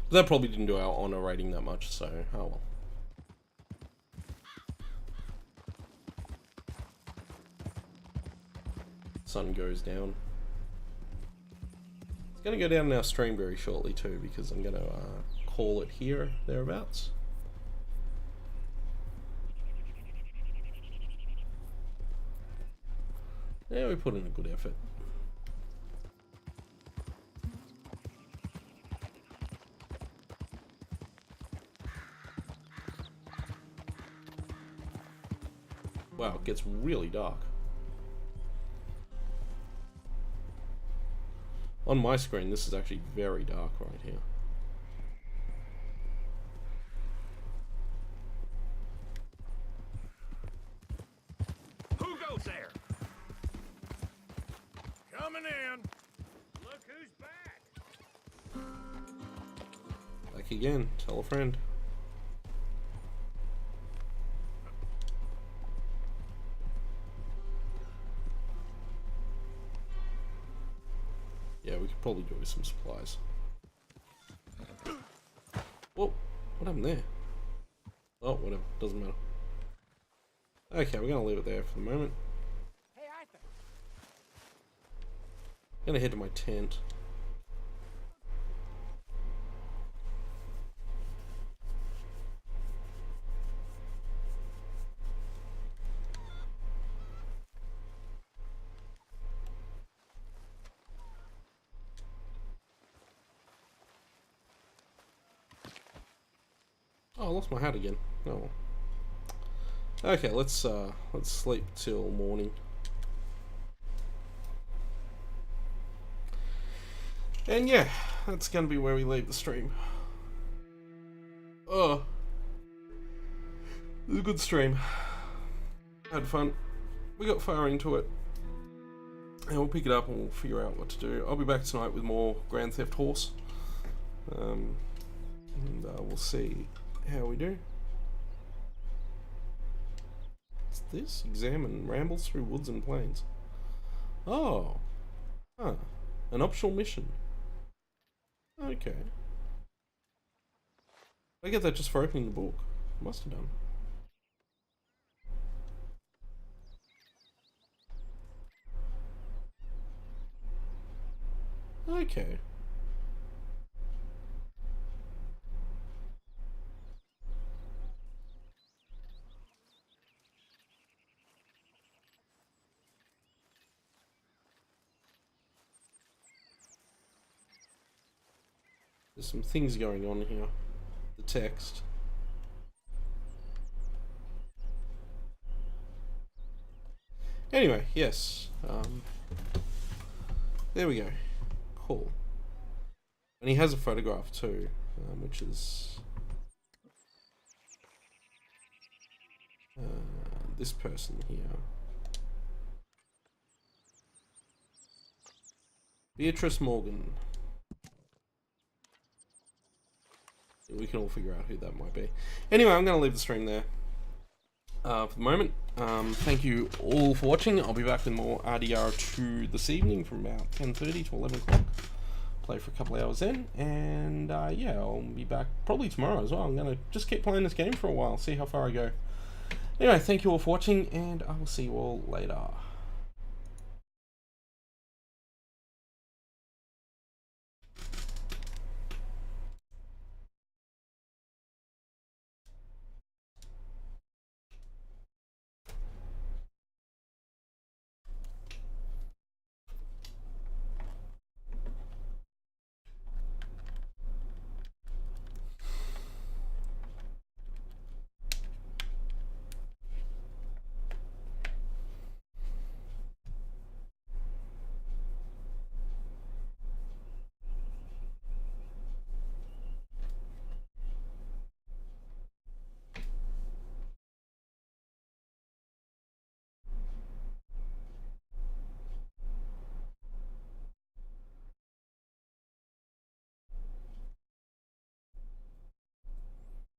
But that probably didn't do our honor rating that much, so oh well. Sun goes down. It's gonna go down in our stream very shortly too, because I'm gonna call it here, thereabouts. Yeah, we put in a good effort. Wow, it gets really dark. On my screen, this is actually very dark right here. Who goes there? Coming in. Look who's back. Back again, tell a friend. Yeah, we could probably do with some supplies. Whoa, what happened there? Oh, whatever, doesn't matter. Okay, we're gonna leave it there for the moment. Hey, Arthur. I'm gonna head to my tent. Oh, I lost my hat again. Oh well. Okay, let's sleep till morning. And yeah, that's gonna be where we leave the stream. Oh, it was a good stream. Had fun. We got far into it, and we'll pick it up and we'll figure out what to do. I'll be back tonight with more Grand Theft Horse, and we'll see how we do. What's this? Examine rambles through woods and plains. Oh, huh. An optional mission. Okay. I get that just for opening the book. Must have done. Okay. There's some things going on here. The text. Anyway, yes. There we go. Cool. And he has a photograph too, which is this person here. Beatrice Morgan. We can all figure out who that might be. Anyway, I'm going to leave the stream there for the moment. Thank you all for watching. I'll be back with more RDR2 this evening from about 10:30 to 11 o'clock. Play for a couple of hours then, and yeah, I'll be back probably tomorrow as well. I'm going to just keep playing this game for a while, see how far I go. Anyway, thank you all for watching, and I will see you all later.